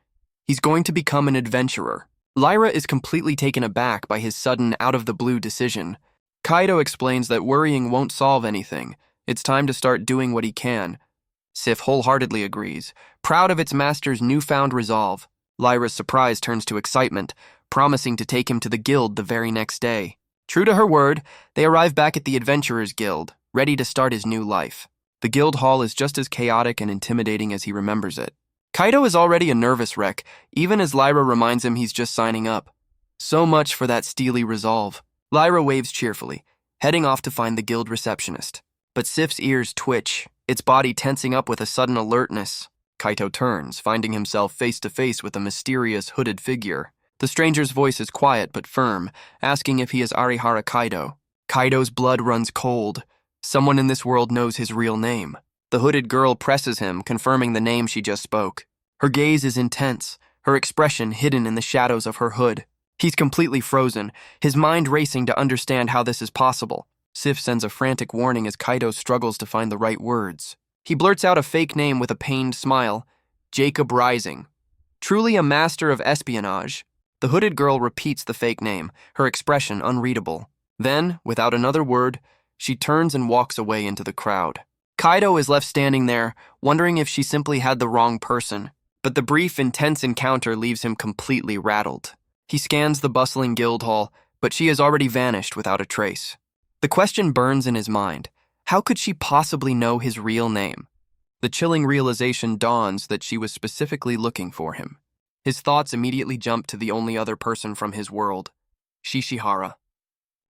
Speaker 1: He's going to become an adventurer. Lyra is completely taken aback by his sudden, out-of-the-blue decision. Kaido explains that worrying won't solve anything. It's time to start doing what he can. Sif wholeheartedly agrees, proud of its master's newfound resolve. Lyra's surprise turns to excitement, promising to take him to the guild the very next day. True to her word, they arrive back at the Adventurers Guild, ready to start his new life. The guild hall is just as chaotic and intimidating as he remembers it. Kaido is already a nervous wreck, even as Lyra reminds him he's just signing up. So much for that steely resolve. Lyra waves cheerfully, heading off to find the guild receptionist. But Sif's ears twitch, its body tensing up with a sudden alertness. Kaito turns, finding himself face to face with a mysterious hooded figure. The stranger's voice is quiet but firm, asking if he is Arihara Kaido. Kaido's blood runs cold. Someone in this world knows his real name. The hooded girl presses him, confirming the name she just spoke. Her gaze is intense, her expression hidden in the shadows of her hood. He's completely frozen, his mind racing to understand how this is possible. Sif sends a frantic warning as Kaido struggles to find the right words. He blurts out a fake name with a pained smile, Jacob Rising. Truly a master of espionage. The hooded girl repeats the fake name, her expression unreadable. Then, without another word, she turns and walks away into the crowd. Kaido is left standing there, wondering if she simply had the wrong person. But the brief, intense encounter leaves him completely rattled. He scans the bustling guild hall, but she has already vanished without a trace. The question burns in his mind. How could she possibly know his real name? The chilling realization dawns that she was specifically looking for him. His thoughts immediately jump to the only other person from his world, Shishihara.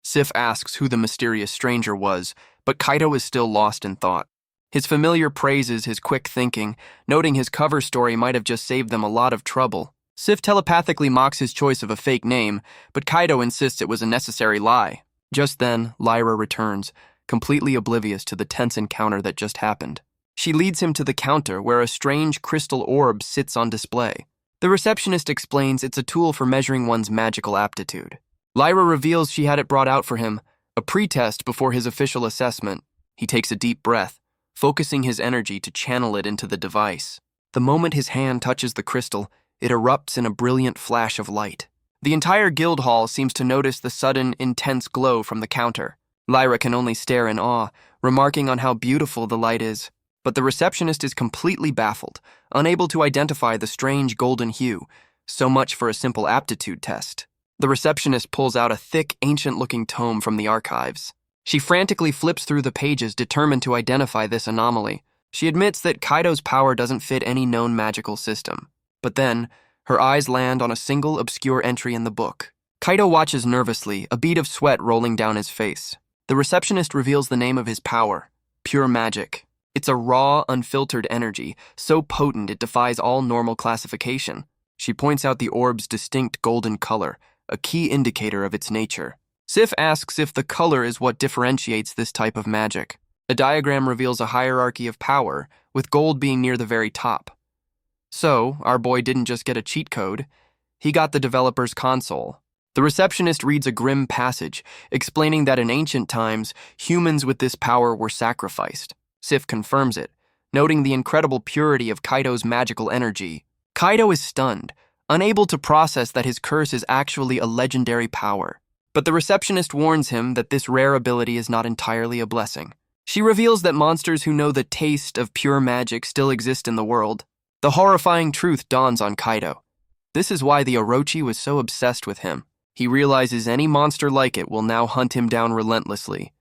Speaker 1: Sif asks who the mysterious stranger was, but Kaido is still lost in thought. His familiar praises his quick thinking, noting his cover story might have just saved them a lot of trouble. Sif telepathically mocks his choice of a fake name, but Kaido insists it was a necessary lie. Just then, Lyra returns, completely oblivious to the tense encounter that just happened. She leads him to the counter where a strange crystal orb sits on display. The receptionist explains it's a tool for measuring one's magical aptitude. Lyra reveals she had it brought out for him, a pretest before his official assessment. He takes a deep breath, focusing his energy to channel it into the device. The moment his hand touches the crystal, it erupts in a brilliant flash of light. The entire guild hall seems to notice the sudden, intense glow from the counter. Lyra can only stare in awe, remarking on how beautiful the light is. But the receptionist is completely baffled, unable to identify the strange golden hue. So much for a simple aptitude test. The receptionist pulls out a thick, ancient-looking tome from the archives. She frantically flips through the pages, determined to identify this anomaly. She admits that Kaido's power doesn't fit any known magical system. But then, her eyes land on a single obscure entry in the book. Kaido watches nervously, a bead of sweat rolling down his face. The receptionist reveals the name of his power, pure magic. It's a raw, unfiltered energy, so potent it defies all normal classification. She points out the orb's distinct golden color, a key indicator of its nature. Sif asks if the color is what differentiates this type of magic. A diagram reveals a hierarchy of power, with gold being near the very top. So, our boy didn't just get a cheat code, he got the developer's console. The receptionist reads a grim passage, explaining that in ancient times, humans with this power were sacrificed. Sif confirms it, noting the incredible purity of Kaido's magical energy. Kaido is stunned, unable to process that his curse is actually a legendary power. But the receptionist warns him that this rare ability is not entirely a blessing. She reveals that monsters who know the taste of pure magic still exist in the world. The horrifying truth dawns on Kaido. This is why the Orochi was so obsessed with him. He realizes any monster like it will now hunt him down relentlessly.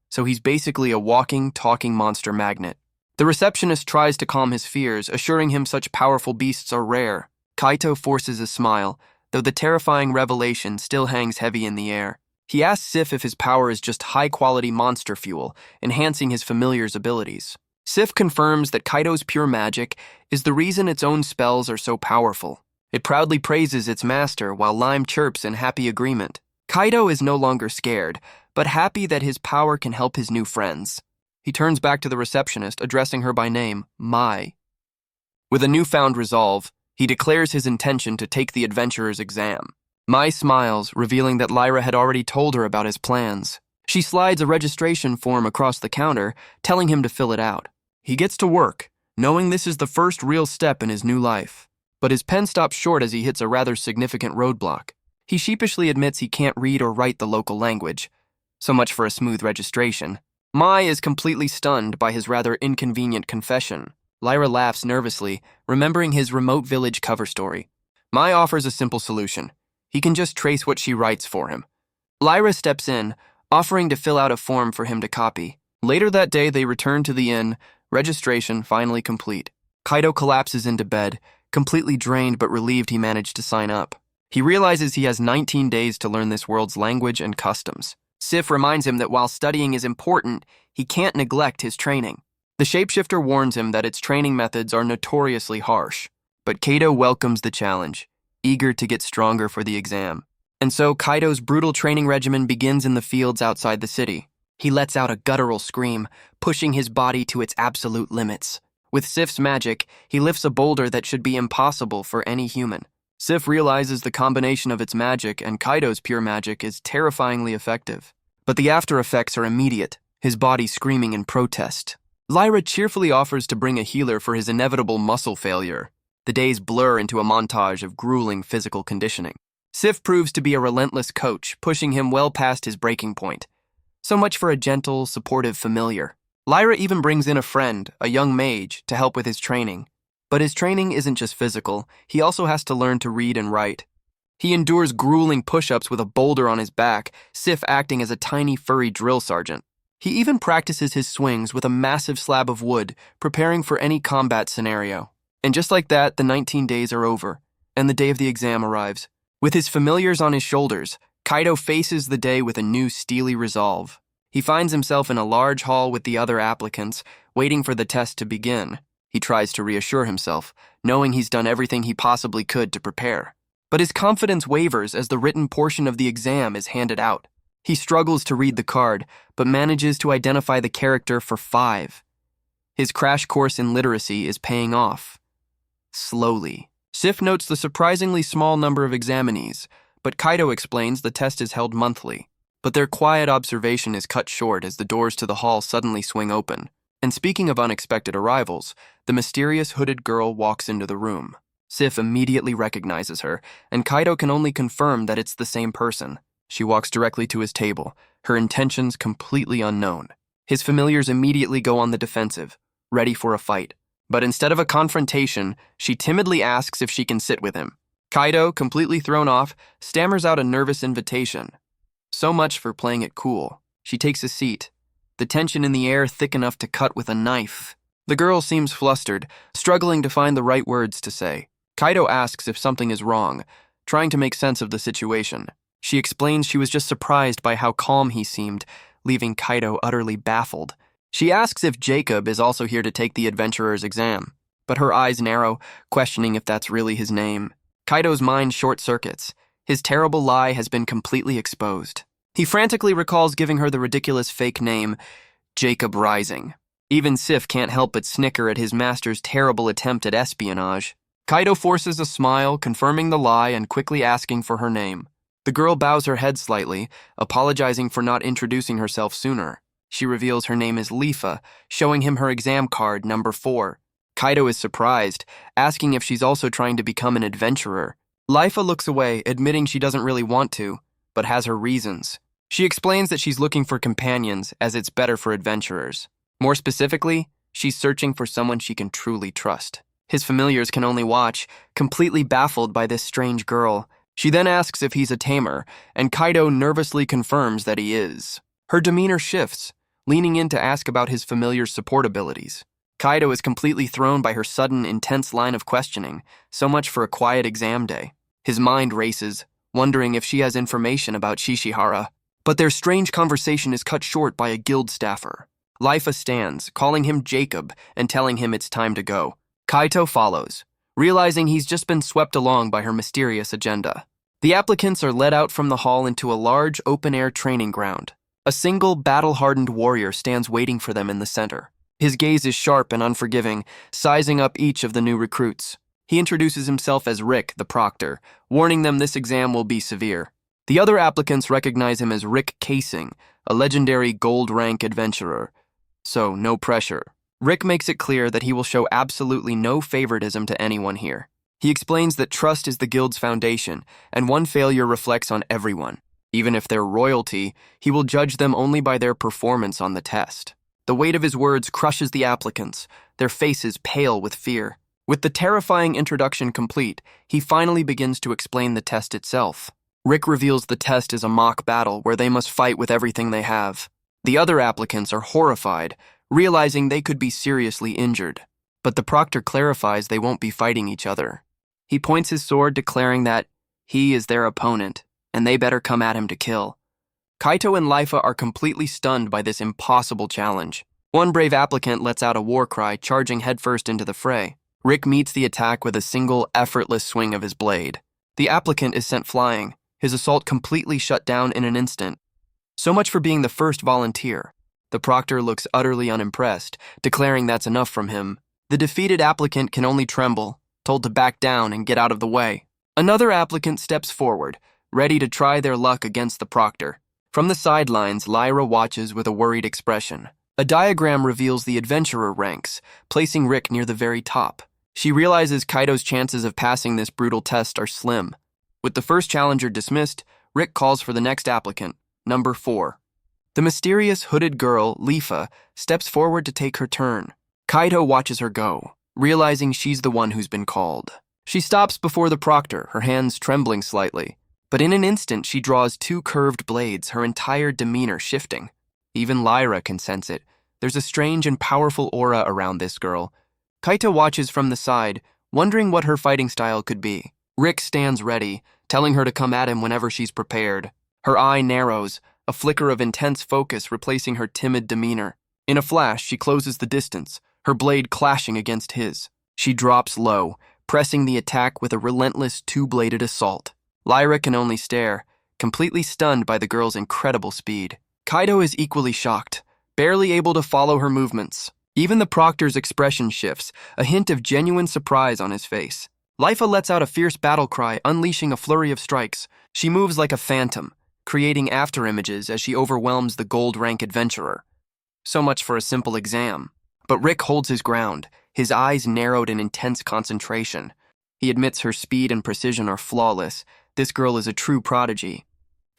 Speaker 1: So he's basically a walking, talking monster magnet. The receptionist tries to calm his fears, assuring him such powerful beasts are rare. Kaito forces a smile, though the terrifying revelation still hangs heavy in the air. He asks Sif if his power is just high-quality monster fuel, enhancing his familiar's abilities. Sif confirms that Kaido's pure magic is the reason its own spells are so powerful. It proudly praises its master while Lime chirps in happy agreement. Kaido is no longer scared, but happy that his power can help his new friends. He turns back to the receptionist, addressing her by name, Mai. With a newfound resolve, he declares his intention to take the adventurer's exam. Mai smiles, revealing that Lyra had already told her about his plans. She slides a registration form across the counter, telling him to fill it out. He gets to work, knowing this is the first real step in his new life. But his pen stops short as he hits a rather significant roadblock. He sheepishly admits he can't read or write the local language. So much for a smooth registration. Mai is completely stunned by his rather inconvenient confession. Lyra laughs nervously, remembering his remote village cover story. Mai offers a simple solution. He can just trace what she writes for him. Lyra steps in, offering to fill out a form for him to copy. Later that day, they return to the inn, registration finally complete. Kaido collapses into bed, completely drained but relieved he managed to sign up. He realizes he has 19 days to learn this world's language and customs. Sif reminds him that while studying is important, he can't neglect his training. The shapeshifter warns him that its training methods are notoriously harsh, but Kaido welcomes the challenge, eager to get stronger for the exam. And so Kaido's brutal training regimen begins in the fields outside the city. He lets out a guttural scream, pushing his body to its absolute limits. With Sif's magic, he lifts a boulder that should be impossible for any human. Sif realizes the combination of its magic and Kaido's pure magic is terrifyingly effective. But the after effects are immediate, his body screaming in protest. Lyra cheerfully offers to bring a healer for his inevitable muscle failure. The days blur into a montage of grueling physical conditioning. Sif proves to be a relentless coach, pushing him well past his breaking point. So much for a gentle, supportive familiar. Lyra even brings in a friend, a young mage, to help with his training. But his training isn't just physical, he also has to learn to read and write. He endures grueling push-ups with a boulder on his back, Sif acting as a tiny furry drill sergeant. He even practices his swings with a massive slab of wood, preparing for any combat scenario. And just like that, the 19 days are over, and the day of the exam arrives. With his familiars on his shoulders, Kaido faces the day with a new steely resolve. He finds himself in a large hall with the other applicants, waiting for the test to begin. He tries to reassure himself, knowing he's done everything he possibly could to prepare. But his confidence wavers as the written portion of the exam is handed out. He struggles to read the card, but manages to identify the character for 5. His crash course in literacy is paying off. Slowly. Sif notes the surprisingly small number of examinees, but Kaido explains the test is held monthly. But their quiet observation is cut short as the doors to the hall suddenly swing open. And speaking of unexpected arrivals, the mysterious hooded girl walks into the room. Sif immediately recognizes her, and Kaido can only confirm that it's the same person. She walks directly to his table, her intentions completely unknown. His familiars immediately go on the defensive, ready for a fight. But instead of a confrontation, she timidly asks if she can sit with him. Kaido, completely thrown off, stammers out a nervous invitation. So much for playing it cool. She takes a seat, the tension in the air thick enough to cut with a knife. The girl seems flustered, struggling to find the right words to say. Kaido asks if something is wrong, trying to make sense of the situation. She explains she was just surprised by how calm he seemed, leaving Kaido utterly baffled. She asks if Jacob is also here to take the adventurer's exam, but her eyes narrow, questioning if that's really his name. Kaido's mind short-circuits. His terrible lie has been completely exposed. He frantically recalls giving her the ridiculous fake name, Jacob Rising. Even Sif can't help but snicker at his master's terrible attempt at espionage. Kaido forces a smile, confirming the lie and quickly asking for her name. The girl bows her head slightly, apologizing for not introducing herself sooner. She reveals her name is Lifa, showing him her exam card, number 4. Kaido is surprised, asking if she's also trying to become an adventurer. Lifa looks away, admitting she doesn't really want to, but has her reasons. She explains that she's looking for companions, as it's better for adventurers. More specifically, she's searching for someone she can truly trust. His familiars can only watch, completely baffled by this strange girl. She then asks if he's a tamer, and Kaido nervously confirms that he is. Her demeanor shifts, leaning in to ask about his familiar's support abilities. Kaido is completely thrown by her sudden, intense line of questioning, so much for a quiet exam day. His mind races, wondering if she has information about Shishihara. But their strange conversation is cut short by a guild staffer. Lifa stands, calling him Jacob and telling him it's time to go. Kaito follows, realizing he's just been swept along by her mysterious agenda. The applicants are led out from the hall into a large open-air training ground. A single battle-hardened warrior stands waiting for them in the center. His gaze is sharp and unforgiving, sizing up each of the new recruits. He introduces himself as Rick, the proctor, warning them this exam will be severe. The other applicants recognize him as Rick Casing, a legendary gold-rank adventurer. So, no pressure. Rick makes it clear that he will show absolutely no favoritism to anyone here. He explains that trust is the guild's foundation, and one failure reflects on everyone. Even if they're royalty, he will judge them only by their performance on the test. The weight of his words crushes the applicants, their faces pale with fear. With the terrifying introduction complete, he finally begins to explain the test itself. Rick reveals the test is a mock battle where they must fight with everything they have. The other applicants are horrified, realizing they could be seriously injured. But the proctor clarifies they won't be fighting each other. He points his sword, declaring that he is their opponent, and they better come at him to kill. Kaito and Lifa are completely stunned by this impossible challenge. One brave applicant lets out a war cry, charging headfirst into the fray. Rick meets the attack with a single, effortless swing of his blade. The applicant is sent flying, his assault completely shut down in an instant. So much for being the first volunteer. The proctor looks utterly unimpressed, declaring that's enough from him. The defeated applicant can only tremble, told to back down and get out of the way. Another applicant steps forward, ready to try their luck against the proctor. From the sidelines, Lyra watches with a worried expression. A diagram reveals the adventurer ranks, placing Rick near the very top. She realizes Kaido's chances of passing this brutal test are slim. With the first challenger dismissed, Rick calls for the next applicant, number 4. The mysterious hooded girl, Lifa, steps forward to take her turn. Kaido watches her go, realizing she's the one who's been called. She stops before the proctor, her hands trembling slightly. But in an instant, she draws 2 curved blades, her entire demeanor shifting. Even Lyra can sense it. There's a strange and powerful aura around this girl. Kaito watches from the side, wondering what her fighting style could be. Rick stands ready, telling her to come at him whenever she's prepared. Her eye narrows, a flicker of intense focus replacing her timid demeanor. In a flash, she closes the distance, her blade clashing against his. She drops low, pressing the attack with a relentless 2-bladed assault. Lyra can only stare, completely stunned by the girl's incredible speed. Kaido is equally shocked, barely able to follow her movements. Even the proctor's expression shifts, a hint of genuine surprise on his face. Lifa lets out a fierce battle cry, unleashing a flurry of strikes. She moves like a phantom, creating afterimages as she overwhelms the gold-rank adventurer. So much for a simple exam. But Rick holds his ground, his eyes narrowed in intense concentration. He admits her speed and precision are flawless. This girl is a true prodigy.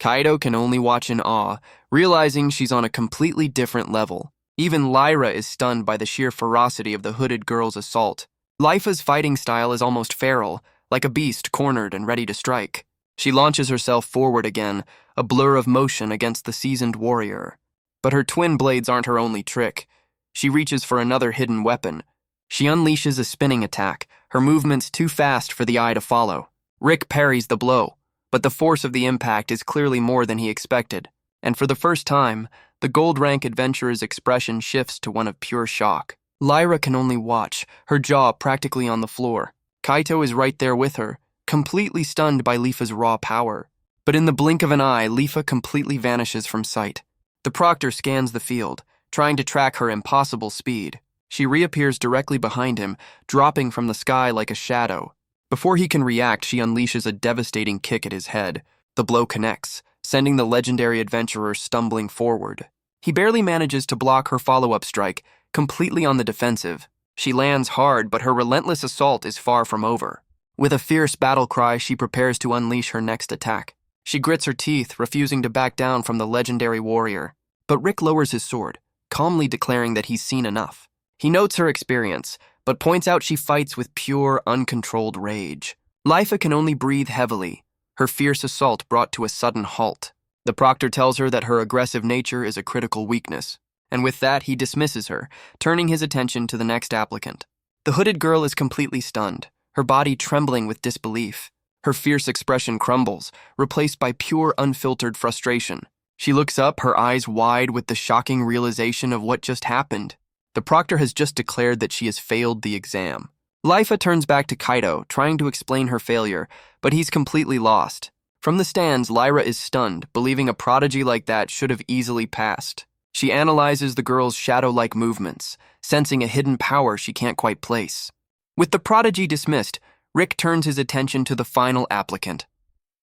Speaker 1: Kaido can only watch in awe, realizing she's on a completely different level. Even Lyra is stunned by the sheer ferocity of the hooded girl's assault. Lifa's fighting style is almost feral, like a beast cornered and ready to strike. She launches herself forward again, a blur of motion against the seasoned warrior. But her twin blades aren't her only trick. She reaches for another hidden weapon. She unleashes a spinning attack, her movements too fast for the eye to follow. Rick parries the blow, but the force of the impact is clearly more than he expected. And for the first time, the gold rank adventurer's expression shifts to one of pure shock. Lyra can only watch, her jaw practically on the floor. Kaito is right there with her, completely stunned by Lifa's raw power. But in the blink of an eye, Lifa completely vanishes from sight. The proctor scans the field, trying to track her impossible speed. She reappears directly behind him, dropping from the sky like a shadow. Before he can react, she unleashes a devastating kick at his head. The blow connects, sending the legendary adventurer stumbling forward. He barely manages to block her follow-up strike, completely on the defensive. She lands hard, but her relentless assault is far from over. With a fierce battle cry, she prepares to unleash her next attack. She grits her teeth, refusing to back down from the legendary warrior. But Rick lowers his sword, calmly declaring that he's seen enough. He notes her experience, but points out she fights with pure, uncontrolled rage. Lifa can only breathe heavily, her fierce assault brought to a sudden halt. The proctor tells her that her aggressive nature is a critical weakness, and with that he dismisses her, turning his attention to the next applicant. The hooded girl is completely stunned, her body trembling with disbelief. Her fierce expression crumbles, replaced by pure, unfiltered frustration. She looks up, her eyes wide with the shocking realization of what just happened. The proctor has just declared that she has failed the exam. Lifa turns back to Kaito, trying to explain her failure, but he's completely lost. From the stands, Lyra is stunned, believing a prodigy like that should have easily passed. She analyzes the girl's shadow-like movements, sensing a hidden power she can't quite place. With the prodigy dismissed, Rick turns his attention to the final applicant.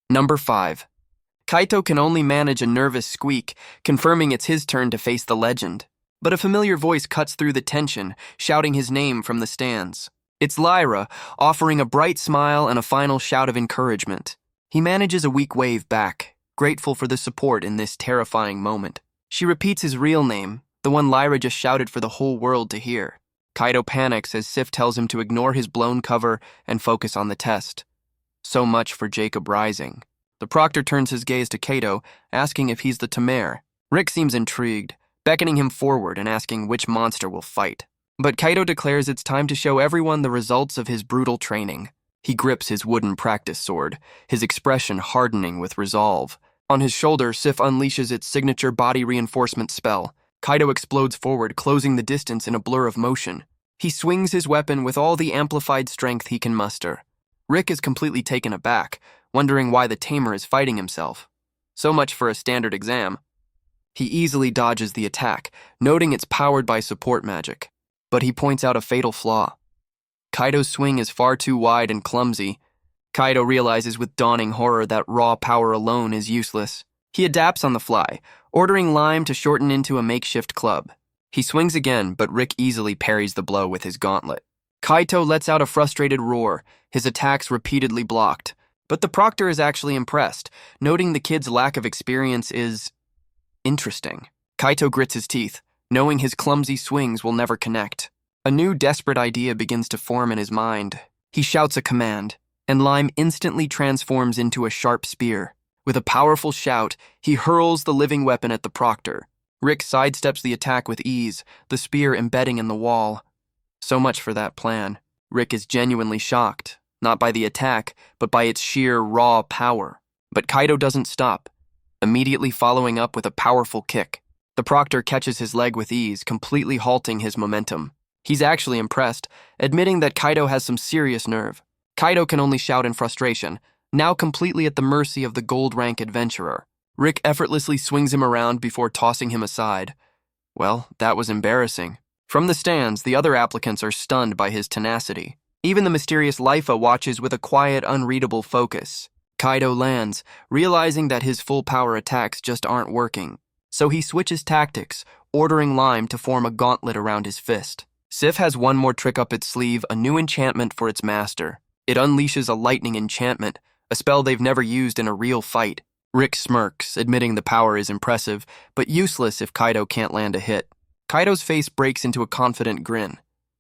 Speaker 1: Number 5. Kaito can only manage a nervous squeak, confirming it's his turn to face the legend. But a familiar voice cuts through the tension, shouting his name from the stands. It's Lyra, offering a bright smile and a final shout of encouragement. He manages a weak wave back, grateful for the support in this terrifying moment. She repeats his real name, the one Lyra just shouted for the whole world to hear. Kaito panics as Sif tells him to ignore his blown cover and focus on the test. So much for Jacob Rising. The proctor turns his gaze to Kaito, asking if he's the Tamer. Rick seems intrigued, beckoning him forward and asking which monster will fight. But Kaito declares it's time to show everyone the results of his brutal training. He grips his wooden practice sword, his expression hardening with resolve. On his shoulder, Sif unleashes its signature body reinforcement spell. Kaito explodes forward, closing the distance in a blur of motion. He swings his weapon with all the amplified strength he can muster. Rick is completely taken aback, wondering why the Tamer is fighting himself. So much for a standard exam. He easily dodges the attack, noting it's powered by support magic. But he points out a fatal flaw. Kaito's swing is far too wide and clumsy. Kaito realizes with dawning horror that raw power alone is useless. He adapts on the fly, ordering Lime to shorten into a makeshift club. He swings again, but Rick easily parries the blow with his gauntlet. Kaito lets out a frustrated roar, his attacks repeatedly blocked. But the proctor is actually impressed, noting the kid's lack of experience is interesting. Kaito grits his teeth, knowing his clumsy swings will never connect. A new desperate idea begins to form in his mind. He shouts a command, and Lime instantly transforms into a sharp spear. With a powerful shout, he hurls the living weapon at the proctor. Rick sidesteps the attack with ease, the spear embedding in the wall. So much for that plan. Rick is genuinely shocked, not by the attack, but by its sheer raw power. But Kaito doesn't stop, immediately following up with a powerful kick. The proctor catches his leg with ease, completely halting his momentum. He's actually impressed, admitting that Kaito has some serious nerve. Kaito can only shout in frustration, now completely at the mercy of the gold-rank adventurer. Rick effortlessly swings him around before tossing him aside. Well, that was embarrassing. From the stands, the other applicants are stunned by his tenacity. Even the mysterious Lifa watches with a quiet, unreadable focus. Kaito lands, realizing that his full-power attacks just aren't working. So he switches tactics, ordering Lime to form a gauntlet around his fist. Sif has one more trick up its sleeve, a new enchantment for its master. It unleashes a lightning enchantment, a spell they've never used in a real fight. Rick smirks, admitting the power is impressive, but useless if Kaito can't land a hit. Kaito's face breaks into a confident grin.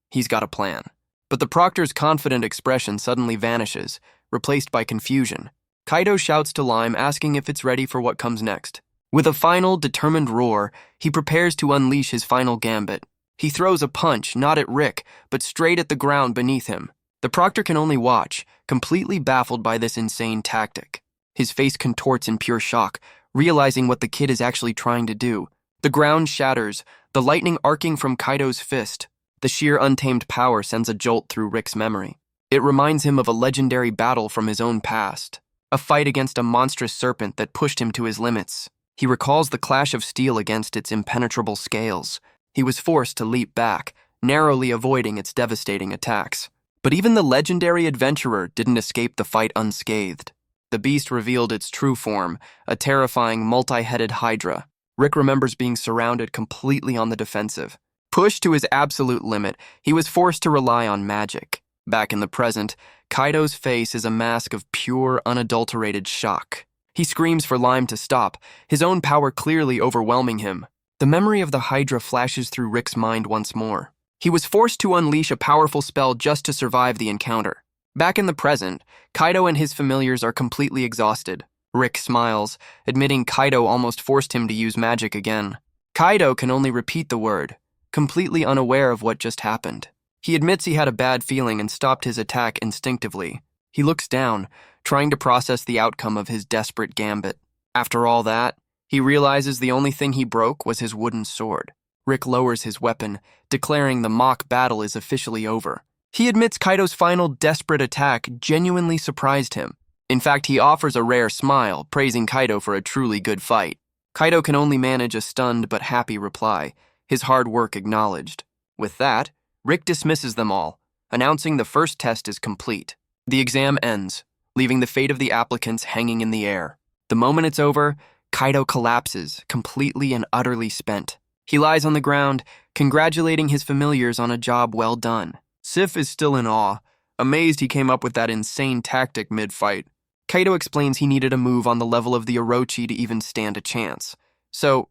Speaker 1: He's got a plan. But the proctor's confident expression suddenly vanishes, replaced by confusion. Kaito shouts to Lime, asking if it's ready for what comes next. With a final, determined roar, he prepares to unleash his final gambit. He throws a punch, not at Rick, but straight at the ground beneath him. The proctor can only watch, completely baffled by this insane tactic. His face contorts in pure shock, realizing what the kid is actually trying to do. The ground shatters, the lightning arcing from Kaido's fist. The sheer untamed power sends a jolt through Rick's memory. It reminds him of a legendary battle from his own past, a fight against a monstrous serpent that pushed him to his limits. He recalls the clash of steel against its impenetrable scales. He was forced to leap back, narrowly avoiding its devastating attacks. But even the legendary adventurer didn't escape the fight unscathed. The beast revealed its true form, a terrifying multi-headed hydra. Rick remembers being surrounded completely on the defensive. Pushed to his absolute limit, he was forced to rely on magic. Back in the present, Kaido's face is a mask of pure, unadulterated shock. He screams for Lime to stop, his own power clearly overwhelming him. The memory of the Hydra flashes through Rick's mind once more. He was forced to unleash a powerful spell just to survive the encounter. Back in the present, Kaido and his familiars are completely exhausted. Rick smiles, admitting Kaido almost forced him to use magic again. Kaido can only repeat the word, completely unaware of what just happened. He admits he had a bad feeling and stopped his attack instinctively. He looks down, trying to process the outcome of his desperate gambit. After all that, he realizes the only thing he broke was his wooden sword. Rick lowers his weapon, declaring the mock battle is officially over. He admits Kaido's final desperate attack genuinely surprised him. In fact, he offers a rare smile, praising Kaido for a truly good fight. Kaido can only manage a stunned but happy reply, his hard work acknowledged. With that, Rick dismisses them all, announcing the first test is complete. The exam ends, leaving the fate of the applicants hanging in the air. The moment it's over, Kaido collapses, completely and utterly spent. He lies on the ground, congratulating his familiars on a job well done. Sif is still in awe, amazed he came up with that insane tactic mid-fight. Kaido explains he needed a move on the level of the Orochi to even stand a chance. So,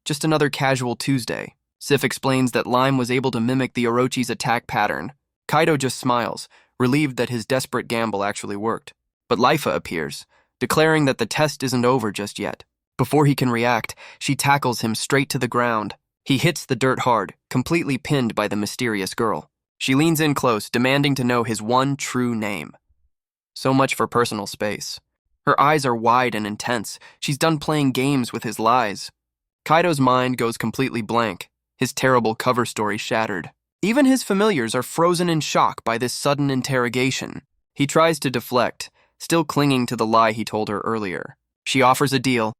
Speaker 1: just another casual Tuesday. Sif explains that Lime was able to mimic the Orochi's attack pattern. Kaido just smiles, relieved that his desperate gamble actually worked. But Lifa appears, declaring that the test isn't over just yet. Before he can react, she tackles him straight to the ground. He hits the dirt hard, completely pinned by the mysterious girl. She leans in close, demanding to know his one true name. So much for personal space. Her eyes are wide and intense. She's done playing games with his lies. Kaido's mind goes completely blank, his terrible cover story shattered. Even his familiars are frozen in shock by this sudden interrogation. He tries to deflect, still clinging to the lie he told her earlier. She offers a deal,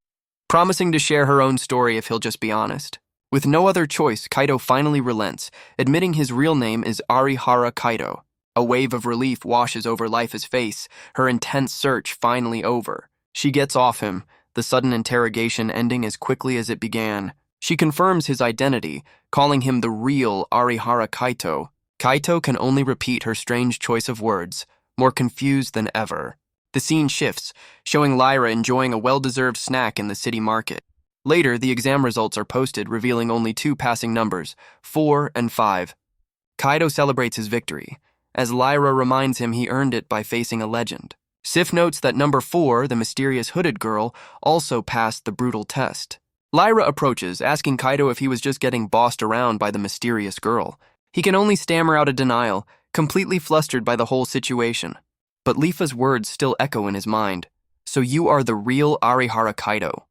Speaker 1: promising to share her own story if he'll just be honest. With no other choice, Kaido finally relents, admitting his real name is Arihara Kaido. A wave of relief washes over Lifa's face, her intense search finally over. She gets off him, the sudden interrogation ending as quickly as it began. She confirms his identity, calling him the real Arihara Kaito. Kaito can only repeat her strange choice of words, more confused than ever. The scene shifts, showing Lyra enjoying a well-deserved snack in the city market. Later, the exam results are posted, revealing only 2 passing numbers, 4 and 5. Kaido celebrates his victory, as Lyra reminds him he earned it by facing a legend. Sif notes that number 4, the mysterious hooded girl, also passed the brutal test. Lyra approaches, asking Kaido if he was just getting bossed around by the mysterious girl. He can only stammer out a denial, completely flustered by the whole situation. But Lifa's words still echo in his mind. So you are the real Arihara Kaido.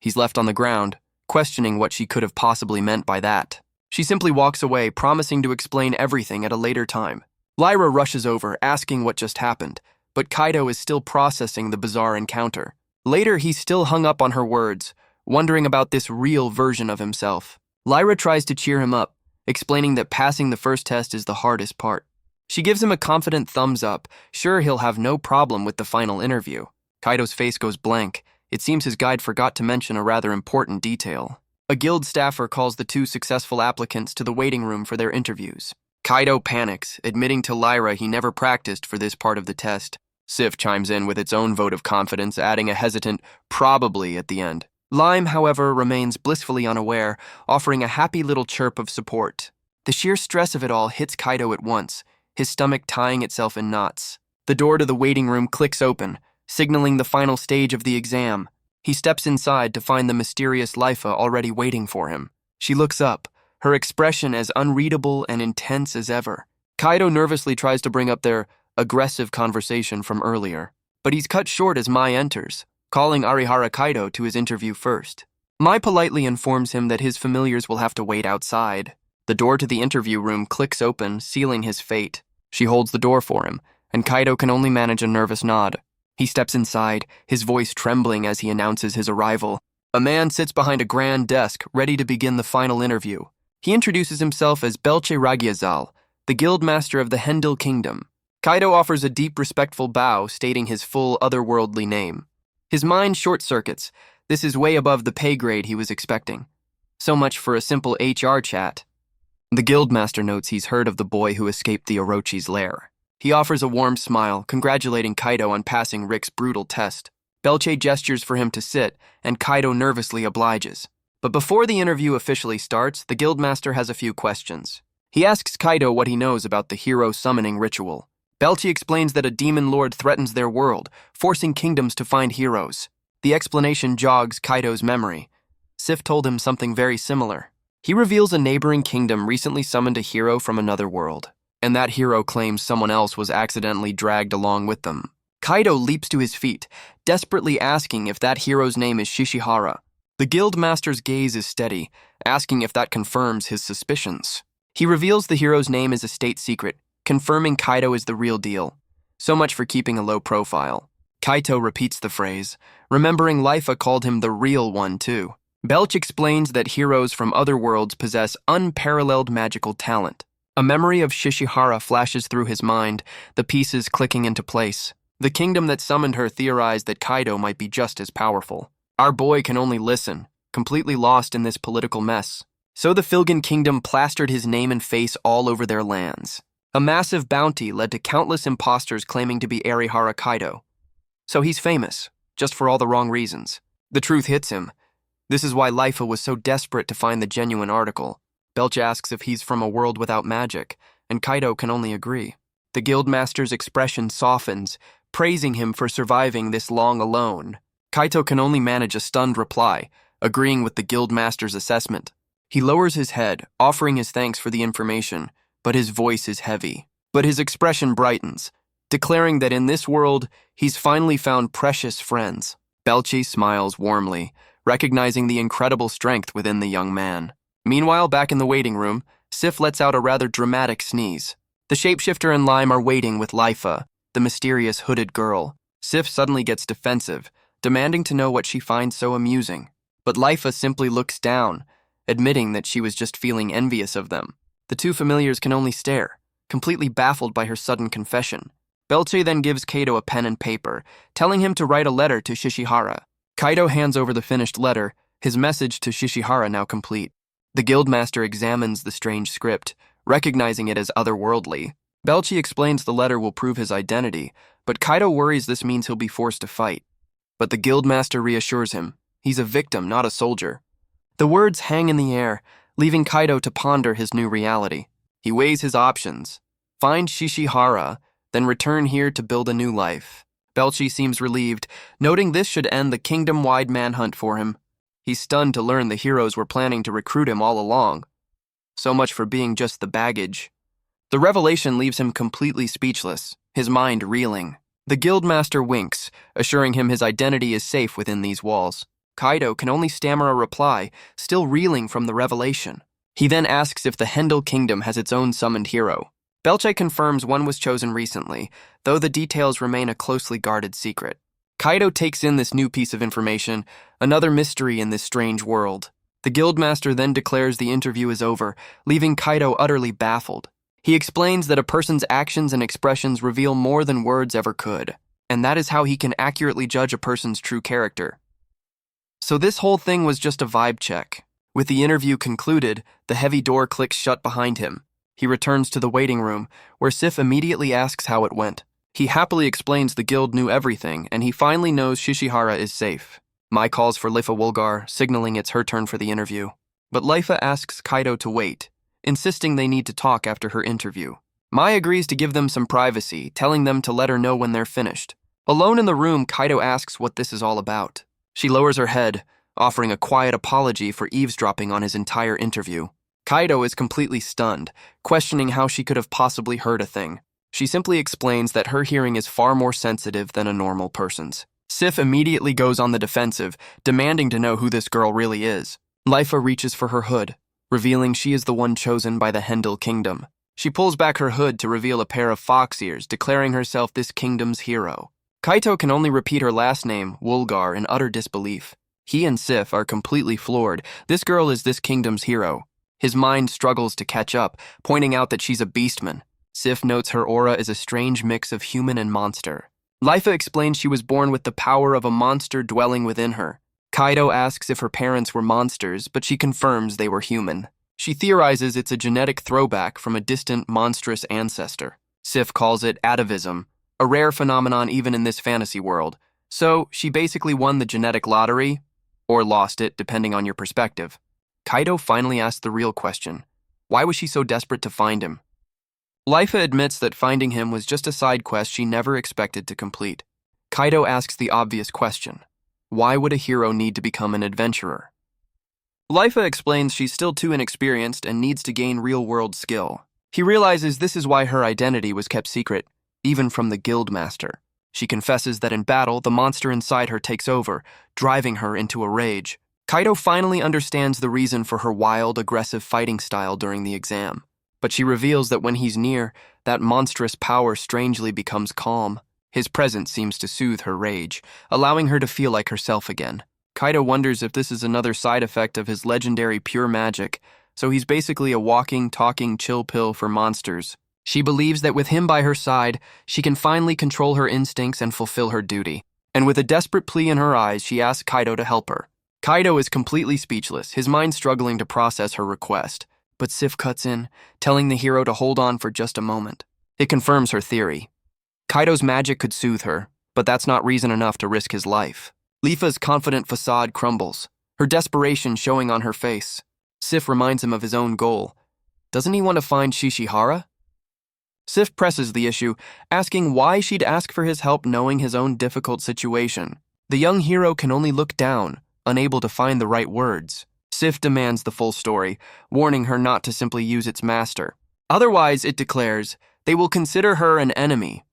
Speaker 1: He's left on the ground, questioning what she could have possibly meant by that. She simply walks away, promising to explain everything at a later time. Lyra rushes over, asking what just happened, but Kaido is still processing the bizarre encounter. Later, he's still hung up on her words, wondering about this real version of himself. Lyra tries to cheer him up, explaining that passing the first test is the hardest part. She gives him a confident thumbs up, sure he'll have no problem with the final interview. Kaido's face goes blank. It seems his guide forgot to mention a rather important detail. A guild staffer calls the 2 successful applicants to the waiting room for their interviews. Kaido panics, admitting to Lyra he never practiced for this part of the test. Sif chimes in with its own vote of confidence, adding a hesitant probably at the end. Lime, however, remains blissfully unaware, offering a happy little chirp of support. The sheer stress of it all hits Kaido at once, his stomach tying itself in knots. The door to the waiting room clicks open, signaling the final stage of the exam. He steps inside to find the mysterious Lifa already waiting for him. She looks up, her expression as unreadable and intense as ever. Kaido nervously tries to bring up their aggressive conversation from earlier, but he's cut short as Mai enters. calling Arihara Kaido to his interview first. Mai politely informs him that his familiars will have to wait outside. The door to the interview room clicks open, sealing his fate. She holds the door for him, and Kaido can only manage a nervous nod. He steps inside, his voice trembling as he announces his arrival. A man sits behind a grand desk, ready to begin the final interview. He introduces himself as Belche Ragiazal, the guildmaster of the Hendil Kingdom. Kaido offers a deep, respectful bow, stating his full, otherworldly name. His mind short-circuits. This is way above the pay grade he was expecting. So much for a simple HR chat. The guildmaster notes he's heard of the boy who escaped the Orochi's lair. He offers a warm smile, congratulating Kaido on passing Rick's brutal test. Belche gestures for him to sit, and Kaido nervously obliges. But before the interview officially starts, the guildmaster has a few questions. He asks Kaido what he knows about the hero summoning ritual. Belche explains that a demon lord threatens their world, forcing kingdoms to find heroes. The explanation jogs Kaido's memory. Sif told him something very similar. He reveals a neighboring kingdom recently summoned a hero from another world, and that hero claims someone else was accidentally dragged along with them. Kaido leaps to his feet, desperately asking if that hero's name is Shishihara. The guildmaster's gaze is steady, asking if that confirms his suspicions. He reveals the hero's name is a state secret, confirming Kaido is the real deal. So much for keeping a low profile. Kaito repeats the phrase, remembering Lifa called him the real one too. Belch explains that heroes from other worlds possess unparalleled magical talent. A memory of Shishihara flashes through his mind, the pieces clicking into place. The kingdom that summoned her theorized that Kaido might be just as powerful. Our boy can only listen, completely lost in this political mess. So the Filgan kingdom plastered his name and face all over their lands. A massive bounty led to countless imposters claiming to be Arihara Kaido. So he's famous, just for all the wrong reasons. The truth hits him. This is why Lifa was so desperate to find the genuine article. Belch asks if he's from a world without magic, and Kaido can only agree. The guildmaster's expression softens, praising him for surviving this long alone. Kaito can only manage a stunned reply, agreeing with the guildmaster's assessment. He lowers his head, offering his thanks for the information, but his voice is heavy. But his expression brightens, declaring that in this world, he's finally found precious friends. Belchi smiles warmly, recognizing the incredible strength within the young man. Meanwhile, back in the waiting room, Sif lets out a rather dramatic sneeze. The shapeshifter and Lime are waiting with Lifa, the mysterious hooded girl. Sif suddenly gets defensive, demanding to know what she finds so amusing. But Lifa simply looks down, admitting that she was just feeling envious of them. The two familiars can only stare, completely baffled by her sudden confession. Belche then gives Kaito a pen and paper, telling him to write a letter to Shishihara. Kaito hands over the finished letter, his message to Shishihara now complete. The guildmaster examines the strange script, recognizing it as otherworldly. Belchi explains the letter will prove his identity, but Kaito worries this means he'll be forced to fight. But the guildmaster reassures him. He's a victim, not a soldier. The words hang in the air, leaving Kaito to ponder his new reality. He weighs his options. Find Shishihara, then return here to build a new life. Belchi seems relieved, noting this should end the kingdom-wide manhunt for him. He's stunned to learn the heroes were planning to recruit him all along. So much for being just the baggage. The revelation leaves him completely speechless, his mind reeling. The guildmaster winks, assuring him his identity is safe within these walls. Kaito can only stammer a reply, still reeling from the revelation. He then asks if the Hendil Kingdom has its own summoned hero. Belche confirms one was chosen recently, though the details remain a closely guarded secret. Kaito takes in this new piece of information, another mystery in this strange world. The guildmaster then declares the interview is over, leaving Kaito utterly baffled. He explains that a person's actions and expressions reveal more than words ever could, and that is how he can accurately judge a person's true character. So this whole thing was just a vibe check. With the interview concluded, the heavy door clicks shut behind him. He returns to the waiting room, where Sif immediately asks how it went. He happily explains the guild knew everything, and he finally knows Shishihara is safe. Mai calls for Lifa Woolgar, signaling it's her turn for the interview. But Lifa asks Kaito to wait, insisting they need to talk after her interview. Mai agrees to give them some privacy, telling them to let her know when they're finished. Alone in the room, Kaito asks what this is all about. She lowers her head, offering a quiet apology for eavesdropping on his entire interview. Kaito is completely stunned, questioning how she could have possibly heard a thing. She simply explains that her hearing is far more sensitive than a normal person's. Sif immediately goes on the defensive, demanding to know who this girl really is. Lifa reaches for her hood, revealing she is the one chosen by the Hendel kingdom. She pulls back her hood to reveal a pair of fox ears, declaring herself this kingdom's hero. Kaito can only repeat her last name, Woolgar, in utter disbelief. He and Sif are completely floored. This girl is this kingdom's hero. His mind struggles to catch up, pointing out that she's a beastman. Sif notes her aura is a strange mix of human and monster. Lifa explains she was born with the power of a monster dwelling within her. Kaido asks if her parents were monsters, but she confirms they were human. She theorizes it's a genetic throwback from a distant, monstrous ancestor. Sif calls it atavism, a rare phenomenon even in this fantasy world. So, she basically won the genetic lottery, or lost it, depending on your perspective. Kaido finally asks the real question. Why was she so desperate to find him? Lifa admits that finding him was just a side quest she never expected to complete. Kaido asks the obvious question. Why would a hero need to become an adventurer? Lifa explains she's still too inexperienced and needs to gain real-world skill. He realizes this is why her identity was kept secret, even from the guildmaster. She confesses that in battle, the monster inside her takes over, driving her into a rage. Kaido finally understands the reason for her wild, aggressive fighting style during the exam. But she reveals that when he's near, that monstrous power strangely becomes calm. His presence seems to soothe her rage, allowing her to feel like herself again. Kaido wonders if this is another side effect of his legendary pure magic, so he's basically a walking, talking chill pill for monsters. She believes that with him by her side, she can finally control her instincts and fulfill her duty. And with a desperate plea in her eyes, she asks Kaido to help her. Kaido is completely speechless, his mind struggling to process her request. But Sif cuts in, telling the hero to hold on for just a moment. It confirms her theory. Kaido's magic could soothe her, but that's not reason enough to risk his life. Lifa's confident facade crumbles, her desperation showing on her face. Sif reminds him of his own goal. Doesn't he want to find Shishihara? Sif presses the issue, asking why she'd ask for his help knowing his own difficult situation. The young hero can only look down, unable to find the right words. Sif demands the full story, warning her not to simply use its master. Otherwise, it declares, they will consider her an enemy.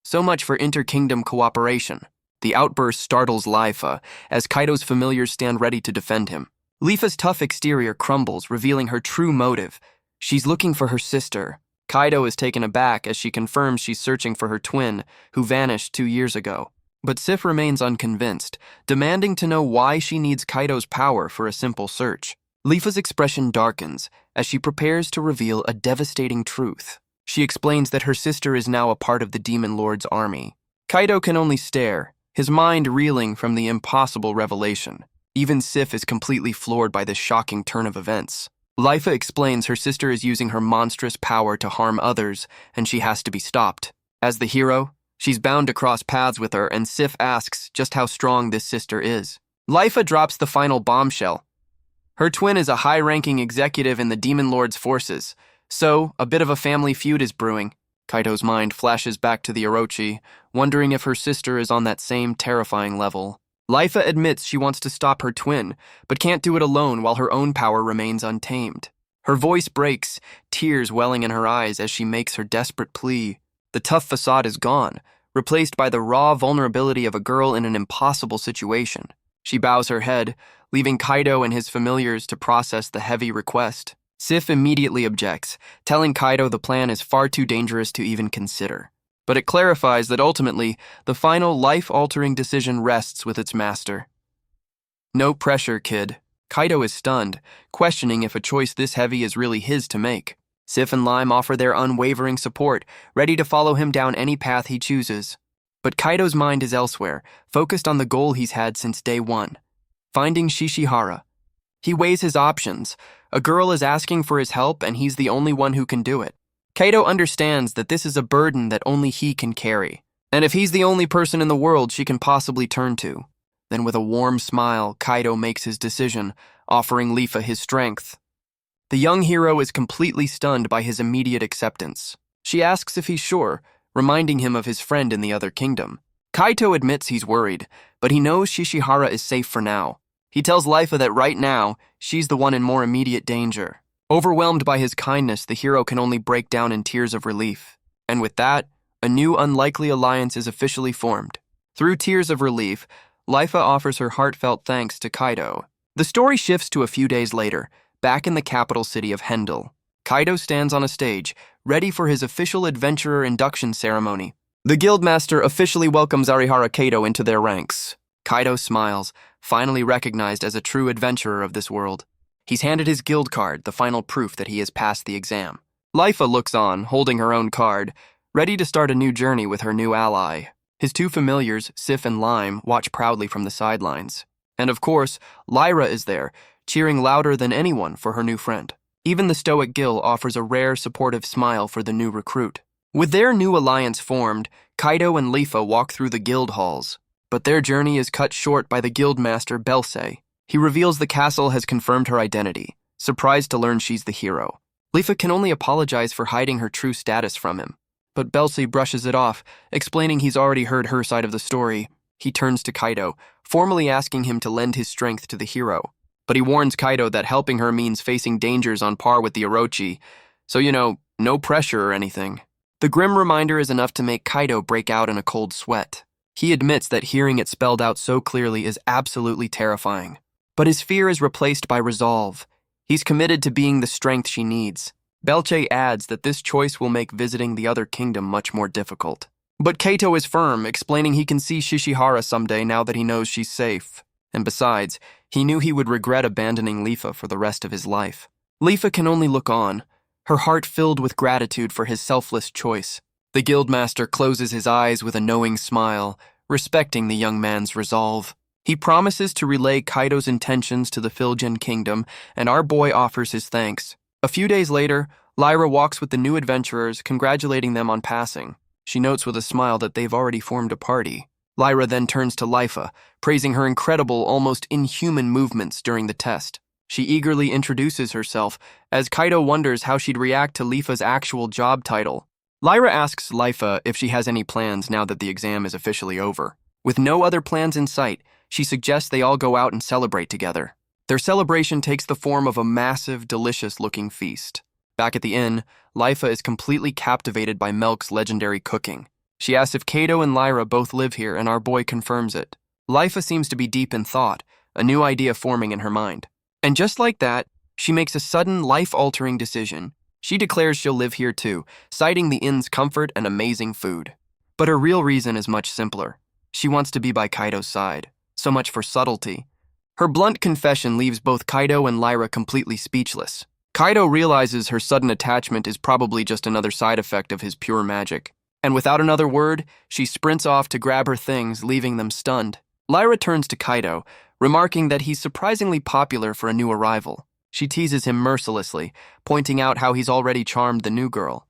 Speaker 1: So much for inter-kingdom cooperation. The outburst startles Lifa, as Kaido's familiars stand ready to defend him. Lifa's tough exterior crumbles, revealing her true motive. She's looking for her sister. Kaido is taken aback as she confirms she's searching for her twin, who vanished 2 years ago. But Sif remains unconvinced, demanding to know why she needs Kaido's power for a simple search. Lifa's expression darkens as she prepares to reveal a devastating truth. She explains that her sister is now a part of the Demon Lord's army. Kaido can only stare, his mind reeling from the impossible revelation. Even Sif is completely floored by this shocking turn of events. Lifa explains her sister is using her monstrous power to harm others, and she has to be stopped. As the hero, she's bound to cross paths with her, and Sif asks just how strong this sister is. Lifa drops the final bombshell. Her twin is a high-ranking executive in the Demon Lord's forces, so a bit of a family feud is brewing. Kaido's mind flashes back to the Orochi, wondering if her sister is on that same terrifying level. Lifa admits she wants to stop her twin, but can't do it alone while her own power remains untamed. Her voice breaks, tears welling in her eyes as she makes her desperate plea. The tough facade is gone, replaced by the raw vulnerability of a girl in an impossible situation. She bows her head, leaving Kaido and his familiars to process the heavy request. Sif immediately objects, telling Kaido the plan is far too dangerous to even consider. But it clarifies that ultimately, the final life-altering decision rests with its master. No pressure, kid. Kaido is stunned, questioning if a choice this heavy is really his to make. Sif and Lime offer their unwavering support, ready to follow him down any path he chooses. But Kaido's mind is elsewhere, focused on the goal he's had since day one, finding Shishihara. He weighs his options. A girl is asking for his help, and he's the only one who can do it. Kaido understands that this is a burden that only he can carry, and if he's the only person in the world she can possibly turn to. Then with a warm smile, Kaido makes his decision, offering Lifa his strength. The young hero is completely stunned by his immediate acceptance. She asks if he's sure, reminding him of his friend in the other kingdom. Kaito admits he's worried, but he knows Shishihara is safe for now. He tells Lifa that right now, she's the one in more immediate danger. Overwhelmed by his kindness, the hero can only break down in tears of relief. And with that, a new unlikely alliance is officially formed. Through tears of relief, Lifa offers her heartfelt thanks to Kaido. The story shifts to a few days later, back in the capital city of Hendel. Kaido stands on a stage, ready for his official adventurer induction ceremony. The guildmaster officially welcomes Arihara Kato into their ranks. Kaido smiles, finally recognized as a true adventurer of this world. He's handed his guild card, the final proof that he has passed the exam. Lifa looks on, holding her own card, ready to start a new journey with her new ally. His two familiars, Sif and Lime, watch proudly from the sidelines. And of course, Lyra is there, cheering louder than anyone for her new friend. Even the stoic Gil offers a rare, supportive smile for the new recruit. With their new alliance formed, Kaido and Lifa walk through the guild halls. But their journey is cut short by the guildmaster Belsay. He reveals the castle has confirmed her identity, surprised to learn she's the hero. Lifa can only apologize for hiding her true status from him. But Belsay brushes it off, explaining he's already heard her side of the story. He turns to Kaido, formally asking him to lend his strength to the hero. But he warns Kaido that helping her means facing dangers on par with the Orochi, so no pressure or anything. The grim reminder is enough to make Kaido break out in a cold sweat. He admits that hearing it spelled out so clearly is absolutely terrifying. But his fear is replaced by resolve. He's committed to being the strength she needs. Belsay adds that this choice will make visiting the other kingdom much more difficult. But Kato is firm, explaining he can see Shishihara someday now that he knows she's safe. And besides, he knew he would regret abandoning Lifa for the rest of his life. Lifa can only look on, her heart filled with gratitude for his selfless choice. The guildmaster closes his eyes with a knowing smile, respecting the young man's resolve. He promises to relay Kaido's intentions to the Philgen kingdom, and our boy offers his thanks. A few days later, Lyra walks with the new adventurers, congratulating them on passing. She notes with a smile that they've already formed a party. Lyra then turns to Lifa, praising her incredible, almost inhuman movements during the test. She eagerly introduces herself, as Kaido wonders how she'd react to Lifa's actual job title. Lyra asks Lifa if she has any plans now that the exam is officially over. With no other plans in sight, she suggests they all go out and celebrate together. Their celebration takes the form of a massive, delicious-looking feast. Back at the inn, Lifa is completely captivated by Melk's legendary cooking. She asks if Kato and Lyra both live here, and our boy confirms it. Lifa seems to be deep in thought, a new idea forming in her mind. And just like that, she makes a sudden, life-altering decision. She declares she'll live here too, citing the inn's comfort and amazing food. But her real reason is much simpler. She wants to be by Kaido's side. So much for subtlety. Her blunt confession leaves both Kaido and Lyra completely speechless. Kaido realizes her sudden attachment is probably just another side effect of his pure magic. And without another word, she sprints off to grab her things, leaving them stunned. Lyra turns to Kaido, remarking that he's surprisingly popular for a new arrival. She teases him mercilessly, pointing out how he's already charmed the new girl.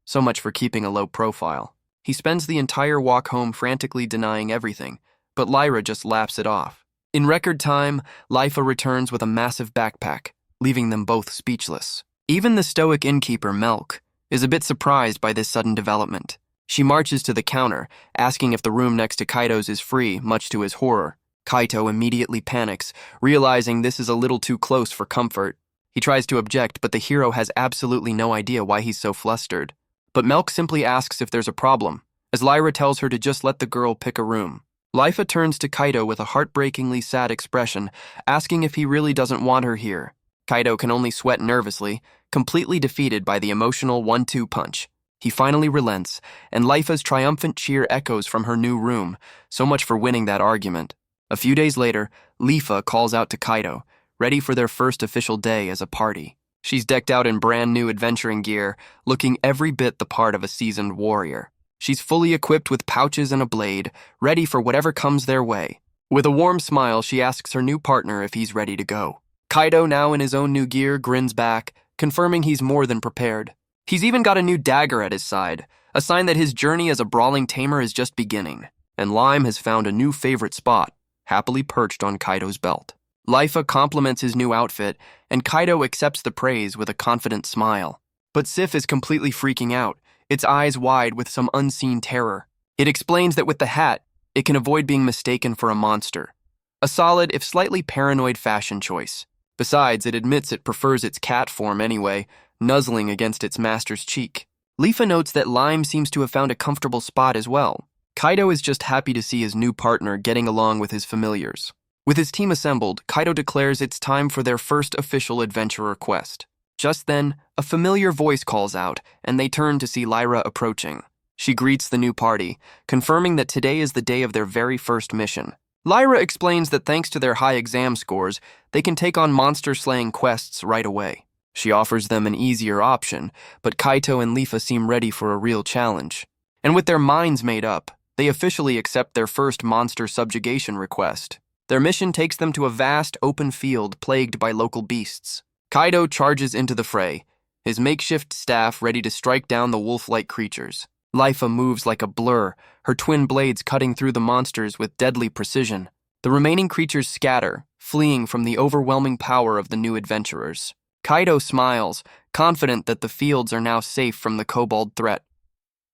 Speaker 1: So much for keeping a low profile. He spends the entire walk home frantically denying everything, but Lyra just laughs it off. In record time, Lifa returns with a massive backpack, leaving them both speechless. Even the stoic innkeeper, Melk, is a bit surprised by this sudden development. She marches to the counter, asking if the room next to Kaido's is free, much to his horror. Kaito immediately panics, realizing this is a little too close for comfort. He tries to object, but the hero has absolutely no idea why he's so flustered. But Melk simply asks if there's a problem, as Lyra tells her to just let the girl pick a room. Lifa turns to Kaido with a heartbreakingly sad expression, asking if he really doesn't want her here. Kaido can only sweat nervously, completely defeated by the emotional 1-2 punch. He finally relents, and Lifa's triumphant cheer echoes from her new room, so much for winning that argument. A few days later, Lifa calls out to Kaido, ready for their first official day as a party. She's decked out in brand new adventuring gear, looking every bit the part of a seasoned warrior. She's fully equipped with pouches and a blade, ready for whatever comes their way. With a warm smile, she asks her new partner if he's ready to go. Kaido, now in his own new gear, grins back, confirming he's more than prepared. He's even got a new dagger at his side, a sign that his journey as a brawling tamer is just beginning. And Lime has found a new favorite spot, happily perched on Kaido's belt. Lifa compliments his new outfit, and Kaido accepts the praise with a confident smile. But Sif is completely freaking out, its eyes wide with some unseen terror. It explains that with the hat, it can avoid being mistaken for a monster. A solid, if slightly paranoid fashion choice. Besides, it admits it prefers its cat form anyway, nuzzling against its master's cheek. Lifa notes that Lime seems to have found a comfortable spot as well. Kaido is just happy to see his new partner getting along with his familiars. With his team assembled, Kaido declares it's time for their first official adventurer quest. Just then, a familiar voice calls out, and they turn to see Lyra approaching. She greets the new party, confirming that today is the day of their very first mission. Lyra explains that thanks to their high exam scores, they can take on monster-slaying quests right away. She offers them an easier option, but Kaito and Leafa seem ready for a real challenge. And with their minds made up, they officially accept their first monster subjugation request. Their mission takes them to a vast open field plagued by local beasts. Kaido charges into the fray, his makeshift staff ready to strike down the wolf-like creatures. Leafa moves like a blur, her twin blades cutting through the monsters with deadly precision. The remaining creatures scatter, fleeing from the overwhelming power of the new adventurers. Kaido smiles, confident that the fields are now safe from the kobold threat.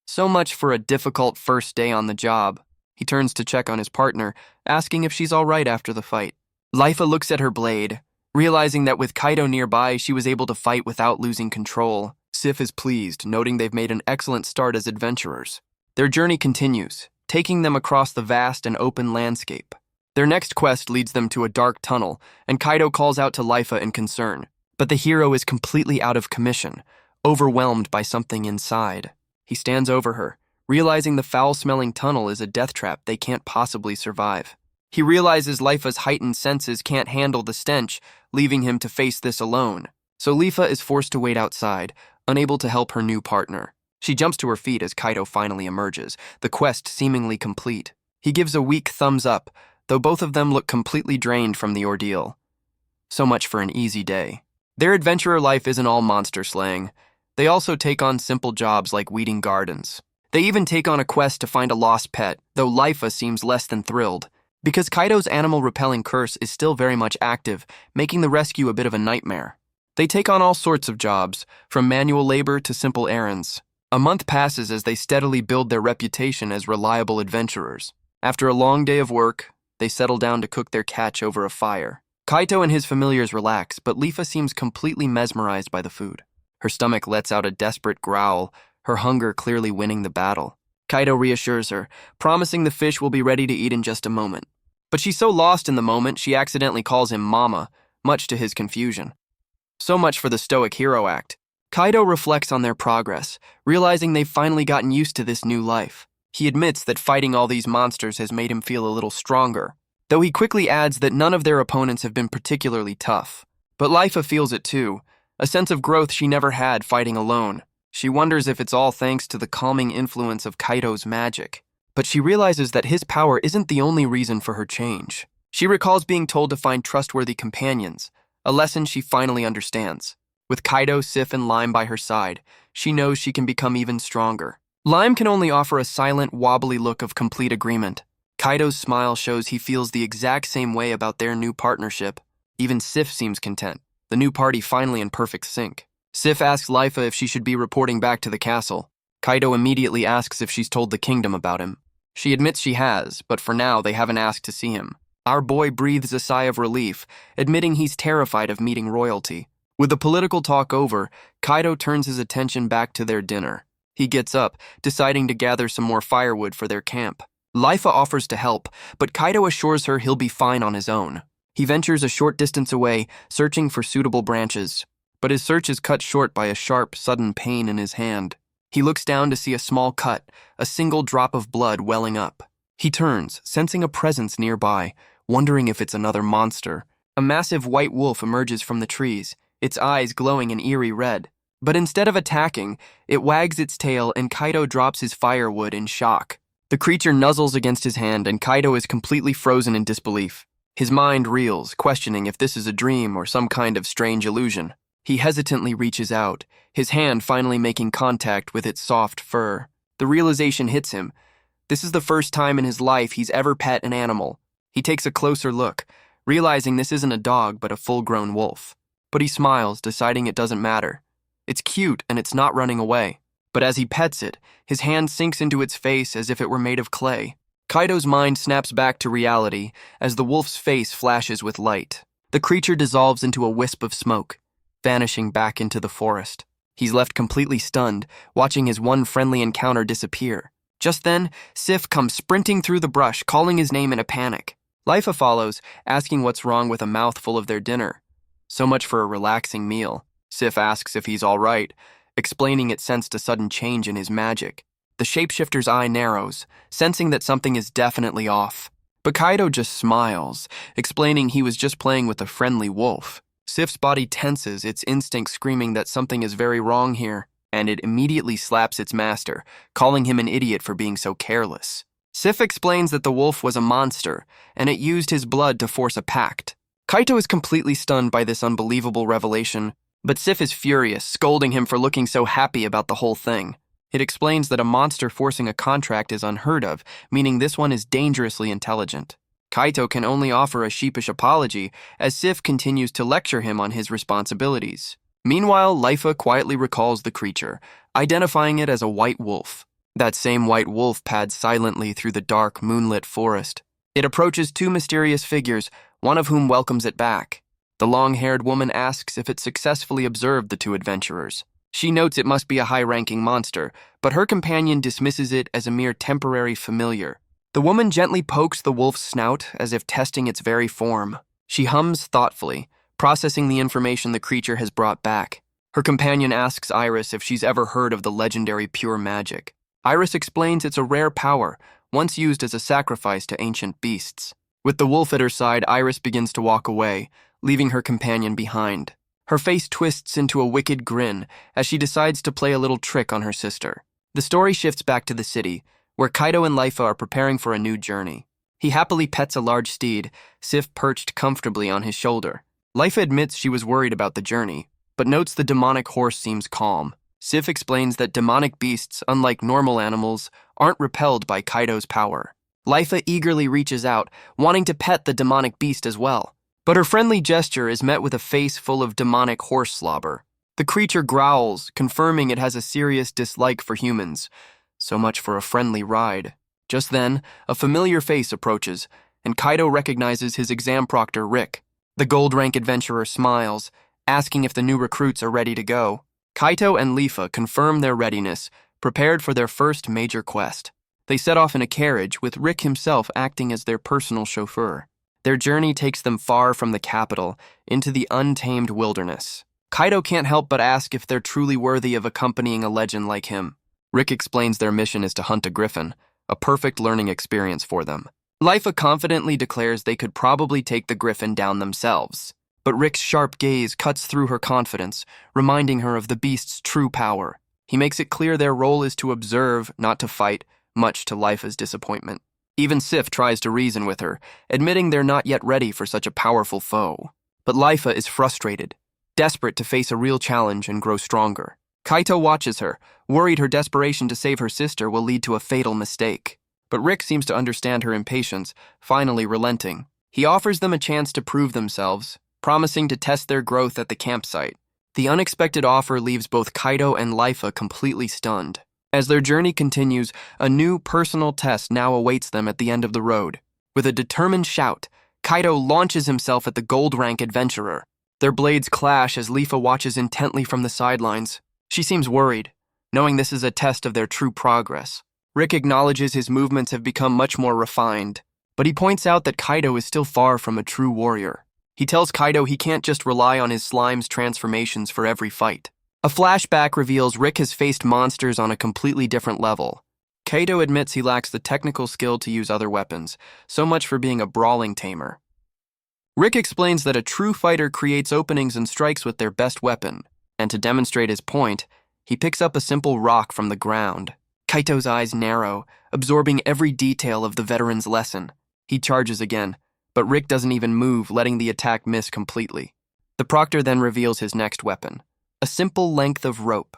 Speaker 1: So much for a difficult first day on the job. He turns to check on his partner, asking if she's all right after the fight. Leafa looks at her blade, realizing that with Kaido nearby, she was able to fight without losing control. Sif is pleased, noting they've made an excellent start as adventurers. Their journey continues, taking them across the vast and open landscape. Their next quest leads them to a dark tunnel, and Kaido calls out to Leafa in concern. But the hero is completely out of commission, overwhelmed by something inside. He stands over her, realizing the foul-smelling tunnel is a death trap they can't possibly survive. He realizes Leifa's heightened senses can't handle the stench, leaving him to face this alone. So Leafa is forced to wait outside, unable to help her new partner. She jumps to her feet as Kaido finally emerges, the quest seemingly complete. He gives a weak thumbs up, though both of them look completely drained from the ordeal. So much for an easy day. Their adventurer life isn't all monster slaying. They also take on simple jobs like weeding gardens. They even take on a quest to find a lost pet, though Leafa seems less than thrilled. Because Kaido's animal-repelling curse is still very much active, making the rescue a bit of a nightmare. They take on all sorts of jobs, from manual labor to simple errands. A month passes as they steadily build their reputation as reliable adventurers. After a long day of work, they settle down to cook their catch over a fire. Kaito and his familiars relax, but Leafa seems completely mesmerized by the food. Her stomach lets out a desperate growl, her hunger clearly winning the battle. Kaito reassures her, promising the fish will be ready to eat in just a moment. But she's so lost in the moment, she accidentally calls him Mama, much to his confusion. So much for the stoic hero act. Kaito reflects on their progress, realizing they've finally gotten used to this new life. He admits that fighting all these monsters has made him feel a little stronger, though he quickly adds that none of their opponents have been particularly tough. But Leafa feels it too, a sense of growth she never had fighting alone. She wonders if it's all thanks to the calming influence of Kaito's magic. But she realizes that his power isn't the only reason for her change. She recalls being told to find trustworthy companions, a lesson she finally understands. With Kaido, Sif, and Lime by her side, she knows she can become even stronger. Lime can only offer a silent, wobbly look of complete agreement. Kaido's smile shows he feels the exact same way about their new partnership. Even Sif seems content, the new party finally in perfect sync. Sif asks Leafa if she should be reporting back to the castle. Kaido immediately asks if she's told the kingdom about him. She admits she has, but for now they haven't asked to see him. Our boy breathes a sigh of relief, admitting he's terrified of meeting royalty. With the political talk over, Kaido turns his attention back to their dinner. He gets up, deciding to gather some more firewood for their camp. Leafa offers to help, but Kaido assures her he'll be fine on his own. He ventures a short distance away, searching for suitable branches. But his search is cut short by a sharp, sudden pain in his hand. He looks down to see a small cut, a single drop of blood welling up. He turns, sensing a presence nearby, wondering if it's another monster. A massive white wolf emerges from the trees, its eyes glowing an eerie red. But instead of attacking, it wags its tail and Kaido drops his firewood in shock. The creature nuzzles against his hand and Kaido is completely frozen in disbelief. His mind reels, questioning if this is a dream or some kind of strange illusion. He hesitantly reaches out, his hand finally making contact with its soft fur. The realization hits him. This is the first time in his life he's ever pet an animal. He takes a closer look, realizing this isn't a dog but a full-grown wolf. But he smiles, deciding it doesn't matter. It's cute and it's not running away. But as he pets it, his hand sinks into its face as if it were made of clay. Kaido's mind snaps back to reality as the wolf's face flashes with light. The creature dissolves into a wisp of smoke, vanishing back into the forest. He's left completely stunned, watching his one friendly encounter disappear. Just then, Sif comes sprinting through the brush, calling his name in a panic. Lifa follows, asking what's wrong with a mouthful of their dinner. So much for a relaxing meal. Sif asks if he's all right, explaining it sensed a sudden change in his magic. The shapeshifter's eye narrows, sensing that something is definitely off. But Kaido just smiles, explaining he was just playing with a friendly wolf. Sif's body tenses, its instinct screaming that something is very wrong here, and it immediately slaps its master, calling him an idiot for being so careless. Sif explains that the wolf was a monster, and it used his blood to force a pact. Kaito is completely stunned by this unbelievable revelation, but Sif is furious, scolding him for looking so happy about the whole thing. It explains that a monster forcing a contract is unheard of, meaning this one is dangerously intelligent. Kaito can only offer a sheepish apology as Sif continues to lecture him on his responsibilities. Meanwhile, Lifa quietly recalls the creature, identifying it as a white wolf. That same white wolf pads silently through the dark, moonlit forest. It approaches two mysterious figures, one of whom welcomes it back. The long-haired woman asks if it successfully observed the two adventurers. She notes it must be a high-ranking monster, but her companion dismisses it as a mere temporary familiar. The woman gently pokes the wolf's snout as if testing its very form. She hums thoughtfully, processing the information the creature has brought back. Her companion asks Iris if she's ever heard of the legendary pure magic. Iris explains it's a rare power, once used as a sacrifice to ancient beasts. With the wolf at her side, Iris begins to walk away, leaving her companion behind. Her face twists into a wicked grin as she decides to play a little trick on her sister. The story shifts back to the city, where Kaido and Lifa are preparing for a new journey. He happily pets a large steed, Sif perched comfortably on his shoulder. Lifa admits she was worried about the journey, but notes the demonic horse seems calm. Sif explains that demonic beasts, unlike normal animals, aren't repelled by Kaido's power. Lifa eagerly reaches out, wanting to pet the demonic beast as well. But her friendly gesture is met with a face full of demonic horse slobber. The creature growls, confirming it has a serious dislike for humans. So much for a friendly ride. Just then, a familiar face approaches, and Kaido recognizes his exam proctor, Rick. The gold-rank adventurer smiles, asking if the new recruits are ready to go. Kaito and Lifa confirm their readiness, prepared for their first major quest. They set off in a carriage, with Rick himself acting as their personal chauffeur. Their journey takes them far from the capital, into the untamed wilderness. Kaido can't help but ask if they're truly worthy of accompanying a legend like him. Rick explains their mission is to hunt a griffin, a perfect learning experience for them. Lifa confidently declares they could probably take the griffin down themselves. But Rick's sharp gaze cuts through her confidence, reminding her of the beast's true power. He makes it clear their role is to observe, not to fight, much to Lifa's disappointment. Even Sif tries to reason with her, admitting they're not yet ready for such a powerful foe. But Lifa is frustrated, desperate to face a real challenge and grow stronger. Kaito watches her, worried her desperation to save her sister will lead to a fatal mistake. But Rick seems to understand her impatience, finally relenting. He offers them a chance to prove themselves, promising to test their growth at the campsite. The unexpected offer leaves both Kaido and Lifa completely stunned. As their journey continues, a new personal test now awaits them at the end of the road. With a determined shout, Kaido launches himself at the gold-rank adventurer. Their blades clash as Lifa watches intently from the sidelines. She seems worried, knowing this is a test of their true progress. Rick acknowledges his movements have become much more refined, but he points out that Kaido is still far from a true warrior. He tells Kaido he can't just rely on his slime's transformations for every fight. A flashback reveals Rick has faced monsters on a completely different level. Kaido admits he lacks the technical skill to use other weapons, so much for being a brawling tamer. Rick explains that a true fighter creates openings and strikes with their best weapon, and to demonstrate his point, he picks up a simple rock from the ground. Kaito's eyes narrow, absorbing every detail of the veteran's lesson. He charges again, but Rick doesn't even move, letting the attack miss completely. The proctor then reveals his next weapon, a simple length of rope.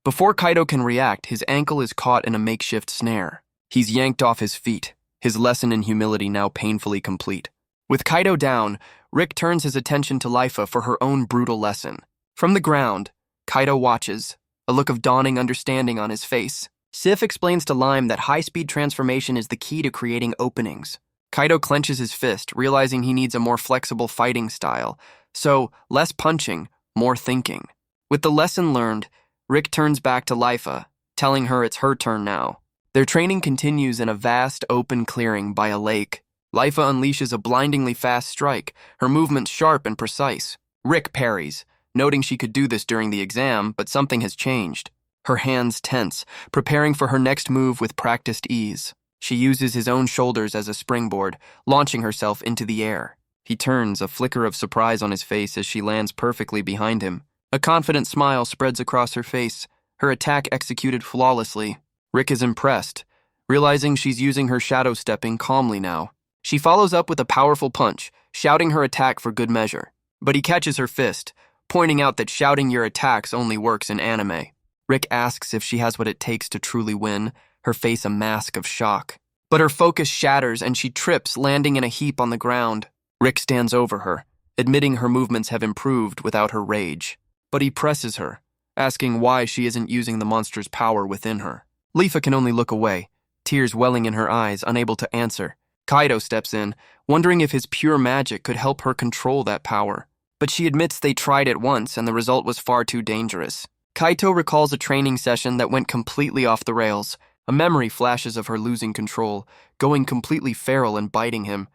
Speaker 1: Before Kaido can react, his ankle is caught in a makeshift snare. He's yanked off his feet, his lesson in humility now painfully complete. With Kaido down, Rick turns his attention to Lifa for her own brutal lesson. From the ground, Kaido watches, a look of dawning understanding on his face. Sif explains to Lime that high-speed transformation is the key to creating openings. Kaido clenches his fist, realizing he needs a more flexible fighting style, so less punching, more thinking. With the lesson learned, Rick turns back to Lifa, telling her it's her turn now. Their training continues in a vast, open clearing by a lake. Lifa unleashes a blindingly fast strike, her movements sharp and precise. Rick parries, noting she could do this during the exam, but something has changed. Her hands tense, preparing for her next move with practiced ease. She uses his own shoulders as a springboard, launching herself into the air. He turns, a flicker of surprise on his face as she lands perfectly behind him. A confident smile spreads across her face, her attack executed flawlessly. Rick is impressed, realizing she's using her shadow stepping calmly now. She follows up with a powerful punch, shouting her attack for good measure. But he catches her fist, pointing out that shouting your attacks only works in anime. Rick asks if she has what it takes to truly win, her face a mask of shock. But her focus shatters and she trips, landing in a heap on the ground. Rick stands over her, admitting her movements have improved without her rage. But he presses her, asking why she isn't using the monster's power within her. Lifa can only look away, tears welling in her eyes, unable to answer. Kaido steps in, wondering if his pure magic could help her control that power. But she admits they tried it once and the result was far too dangerous. Kaito recalls a training session that went completely off the rails. A memory flashes of her losing control, going completely feral and biting him.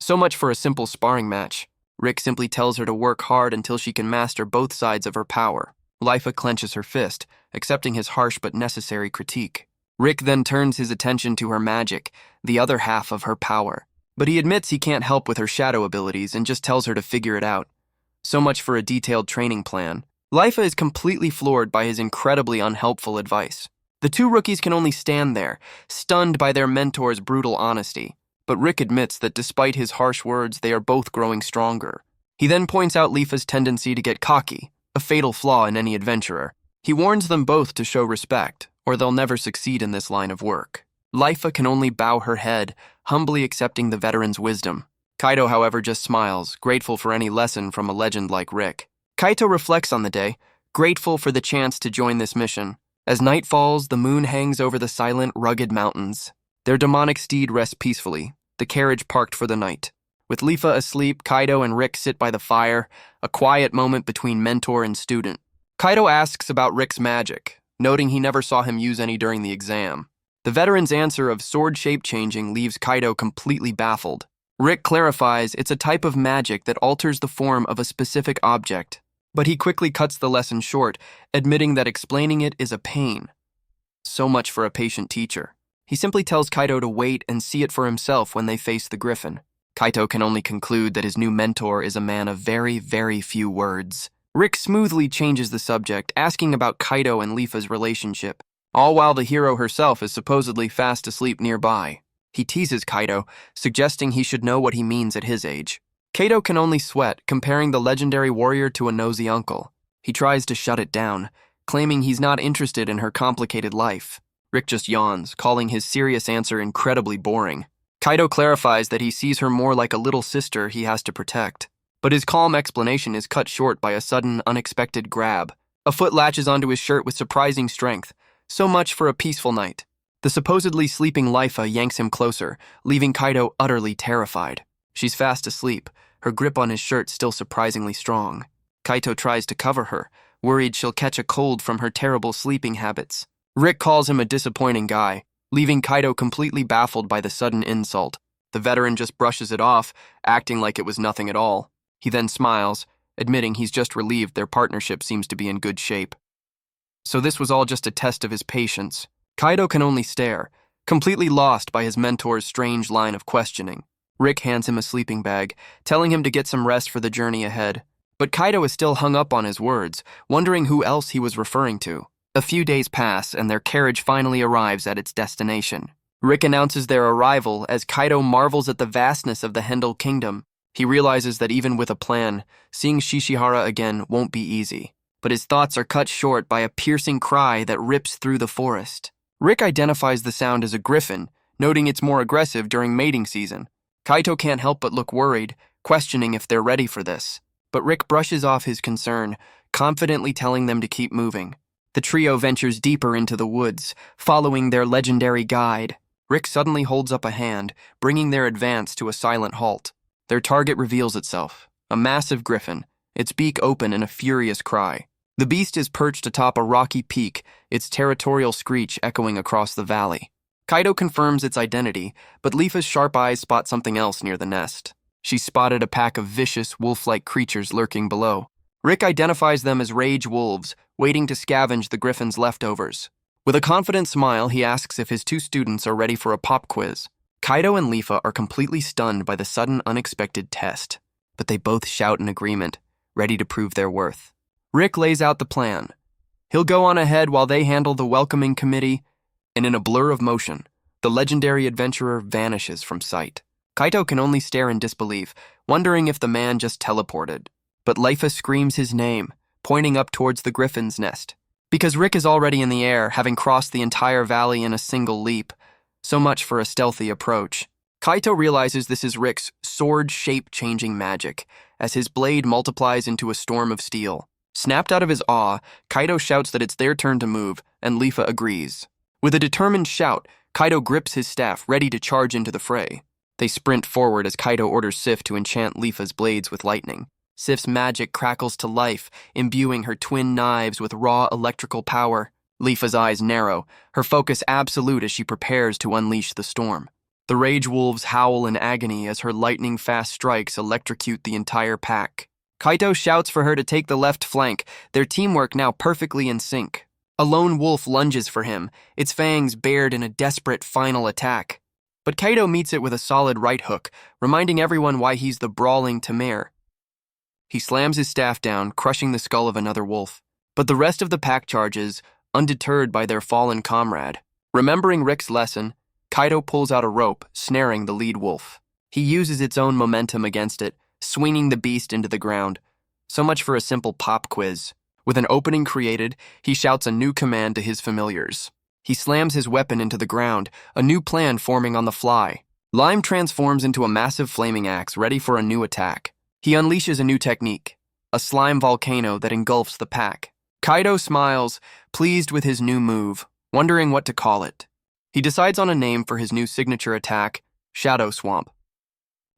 Speaker 1: So much for a simple sparring match. Rick simply tells her to work hard until she can master both sides of her power. Lifa clenches her fist, accepting his harsh but necessary critique. Rick then turns his attention to her magic, the other half of her power. But he admits he can't help with her shadow abilities and just tells her to figure it out. So much for a detailed training plan. Lifa is completely floored by his incredibly unhelpful advice. The two rookies can only stand there, stunned by their mentor's brutal honesty. But Rick admits that despite his harsh words, they are both growing stronger. He then points out Lifa's tendency to get cocky, a fatal flaw in any adventurer. He warns them both to show respect, or they'll never succeed in this line of work. Lifa can only bow her head, humbly accepting the veteran's wisdom. Kaito, however, just smiles, grateful for any lesson from a legend like Rick. Kaito reflects on the day, grateful for the chance to join this mission. As night falls, the moon hangs over the silent, rugged mountains. Their demonic steed rests peacefully, the carriage parked for the night. With Lifa asleep, Kaito and Rick sit by the fire, a quiet moment between mentor and student. Kaito asks about Rick's magic, noting he never saw him use any during the exam. The veteran's answer of sword shape changing leaves Kaito completely baffled. Rick clarifies it's a type of magic that alters the form of a specific object, but he quickly cuts the lesson short, admitting that explaining it is a pain. So much for a patient teacher. He simply tells Kaito to wait and see it for himself when they face the griffin. Kaito can only conclude that his new mentor is a man of very, very few words. Rick smoothly changes the subject, asking about Kaito and Lifa's relationship, all while the hero herself is supposedly fast asleep nearby. He teases Kaito, suggesting he should know what he means at his age. Kaito can only sweat, comparing the legendary warrior to a nosy uncle. He tries to shut it down, claiming he's not interested in her complicated life. Rick just yawns, calling his serious answer incredibly boring. Kaito clarifies that he sees her more like a little sister he has to protect. But his calm explanation is cut short by a sudden, unexpected grab. A foot latches onto his shirt with surprising strength. So much for a peaceful night. The supposedly sleeping Lifa yanks him closer, leaving Kaito utterly terrified. She's fast asleep, her grip on his shirt still surprisingly strong. Kaito tries to cover her, worried she'll catch a cold from her terrible sleeping habits. Rick calls him a disappointing guy, leaving Kaito completely baffled by the sudden insult. The veteran just brushes it off, acting like it was nothing at all. He then smiles, admitting he's just relieved their partnership seems to be in good shape. So this was all just a test of his patience. Kaito can only stare, completely lost by his mentor's strange line of questioning. Rick hands him a sleeping bag, telling him to get some rest for the journey ahead. But Kaito is still hung up on his words, wondering who else he was referring to. A few days pass, and their carriage finally arrives at its destination. Rick announces their arrival as Kaito marvels at the vastness of the Hendel Kingdom. He realizes that even with a plan, seeing Shishihara again won't be easy. But his thoughts are cut short by a piercing cry that rips through the forest. Rick identifies the sound as a griffin, noting it's more aggressive during mating season. Kaito can't help but look worried, questioning if they're ready for this. But Rick brushes off his concern, confidently telling them to keep moving. The trio ventures deeper into the woods, following their legendary guide. Rick suddenly holds up a hand, bringing their advance to a silent halt. Their target reveals itself, a massive griffin, its beak open in a furious cry. The beast is perched atop a rocky peak, its territorial screech echoing across the valley. Kaido confirms its identity, but Leafa's sharp eyes spot something else near the nest. She spotted a pack of vicious, wolf-like creatures lurking below. Rick identifies them as rage wolves, waiting to scavenge the griffin's leftovers. With a confident smile, he asks if his two students are ready for a pop quiz. Kaido and Leafa are completely stunned by the sudden, unexpected test, but they both shout in agreement, ready to prove their worth. Rick lays out the plan. He'll go on ahead while they handle the welcoming committee, and in a blur of motion, the legendary adventurer vanishes from sight. Kaito can only stare in disbelief, wondering if the man just teleported. But Leafa screams his name, pointing up towards the griffin's nest. Because Rick is already in the air, having crossed the entire valley in a single leap. So much for a stealthy approach. Kaito realizes this is Rick's sword shape-changing magic, as his blade multiplies into a storm of steel. Snapped out of his awe, Kaito shouts that it's their turn to move, and Leafa agrees. With a determined shout, Kaito grips his staff, ready to charge into the fray. They sprint forward as Kaito orders Sif to enchant Leafa's blades with lightning. Sif's magic crackles to life, imbuing her twin knives with raw electrical power. Leafa's eyes narrow, her focus absolute as she prepares to unleash the storm. The rage wolves howl in agony as her lightning-fast strikes electrocute the entire pack. Kaito shouts for her to take the left flank, their teamwork now perfectly in sync. A lone wolf lunges for him, its fangs bared in a desperate final attack. But Kaito meets it with a solid right hook, reminding everyone why he's the brawling Tamir. He slams his staff down, crushing the skull of another wolf. But the rest of the pack charges, undeterred by their fallen comrade. Remembering Rick's lesson, Kaito pulls out a rope, snaring the lead wolf. He uses its own momentum against it, swinging the beast into the ground. So much for a simple pop quiz. With an opening created, he shouts a new command to his familiars. He slams his weapon into the ground, a new plan forming on the fly. Lime transforms into a massive flaming axe, ready for a new attack. He unleashes a new technique, a slime volcano that engulfs the pack. Kaito smiles, pleased with his new move, wondering what to call it. He decides on a name for his new signature attack, Shadow Swamp.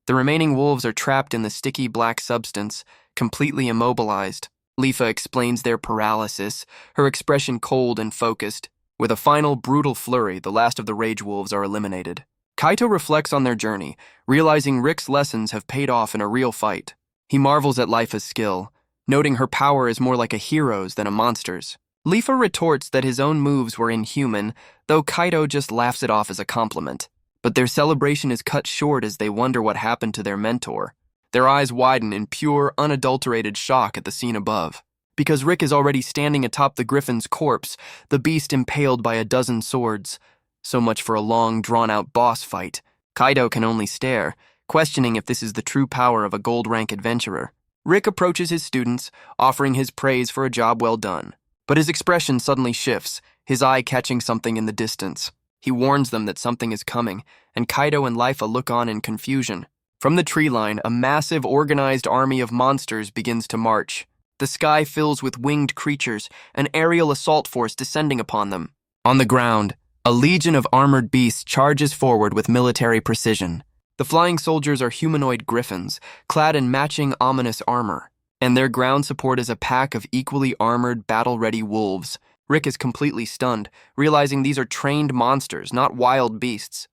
Speaker 1: The remaining wolves are trapped in the sticky black substance, completely immobilized. Leafa explains their paralysis, her expression cold and focused. With a final brutal flurry, the last of the rage wolves are eliminated. Kaito reflects on their journey, realizing Rick's lessons have paid off in a real fight. He marvels at Leafa's skill, noting her power is more like a hero's than a monster's. Leafa retorts that his own moves were inhuman, though Kaito just laughs it off as a compliment. But their celebration is cut short as they wonder what happened to their mentor. Their eyes widen in pure, unadulterated shock at the scene above. Because Rick is already standing atop the griffin's corpse, the beast impaled by a dozen swords. So much for a long, drawn-out boss fight. Kaito can only stare, questioning if this is the true power of a gold-rank adventurer. Rick approaches his students, offering his praise for a job well done. But his expression suddenly shifts, his eye catching something in the distance. He warns them that something is coming, and Kaito and Leafa look on in confusion. From the tree line, a massive, organized army of monsters begins to march. The sky fills with winged creatures, an aerial assault force descending upon them. On the ground, a legion of armored beasts charges forward with military precision. The flying soldiers are humanoid griffins, clad in matching ominous armor, and their ground support is a pack of equally armored, battle-ready wolves. Rick is completely stunned, realizing these are trained monsters, not wild beasts.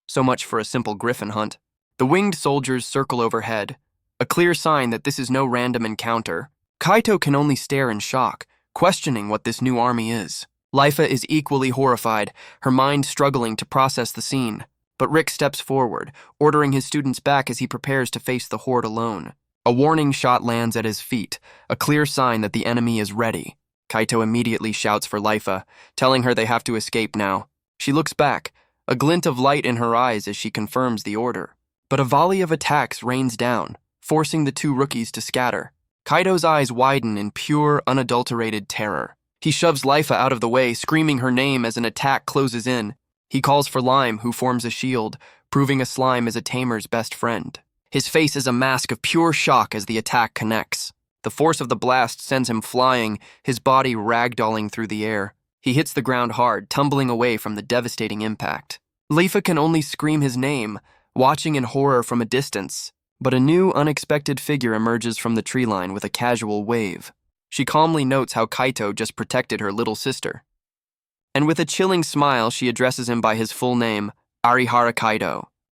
Speaker 1: So much for a simple griffin hunt. The winged soldiers circle overhead, a clear sign that this is no random encounter. Kaito can only stare in shock, questioning what this new army is. Leafa is equally horrified, her mind struggling to process the scene. But Rick steps forward, ordering his students back as he prepares to face the horde alone. A warning shot lands at his feet, a clear sign that the enemy is ready. Kaito immediately shouts for Leafa, telling her they have to escape now. She looks back, a glint of light in her eyes as she confirms the order. But a volley of attacks rains down, forcing the two rookies to scatter. Kaito's eyes widen in pure, unadulterated terror. He shoves Leafa out of the way, screaming her name as an attack closes in. He calls for Lime, who forms a shield, proving a slime is a tamer's best friend. His face is a mask of pure shock as the attack connects. The force of the blast sends him flying, his body ragdolling through the air. He hits the ground hard, tumbling away from the devastating impact. Leafa can only scream his name, watching in horror from a distance. But a new, unexpected figure emerges from the tree line with a casual wave. She calmly notes how Kaito just protected her little sister. And with a chilling smile, she addresses him by his full name, Arihara Kaido.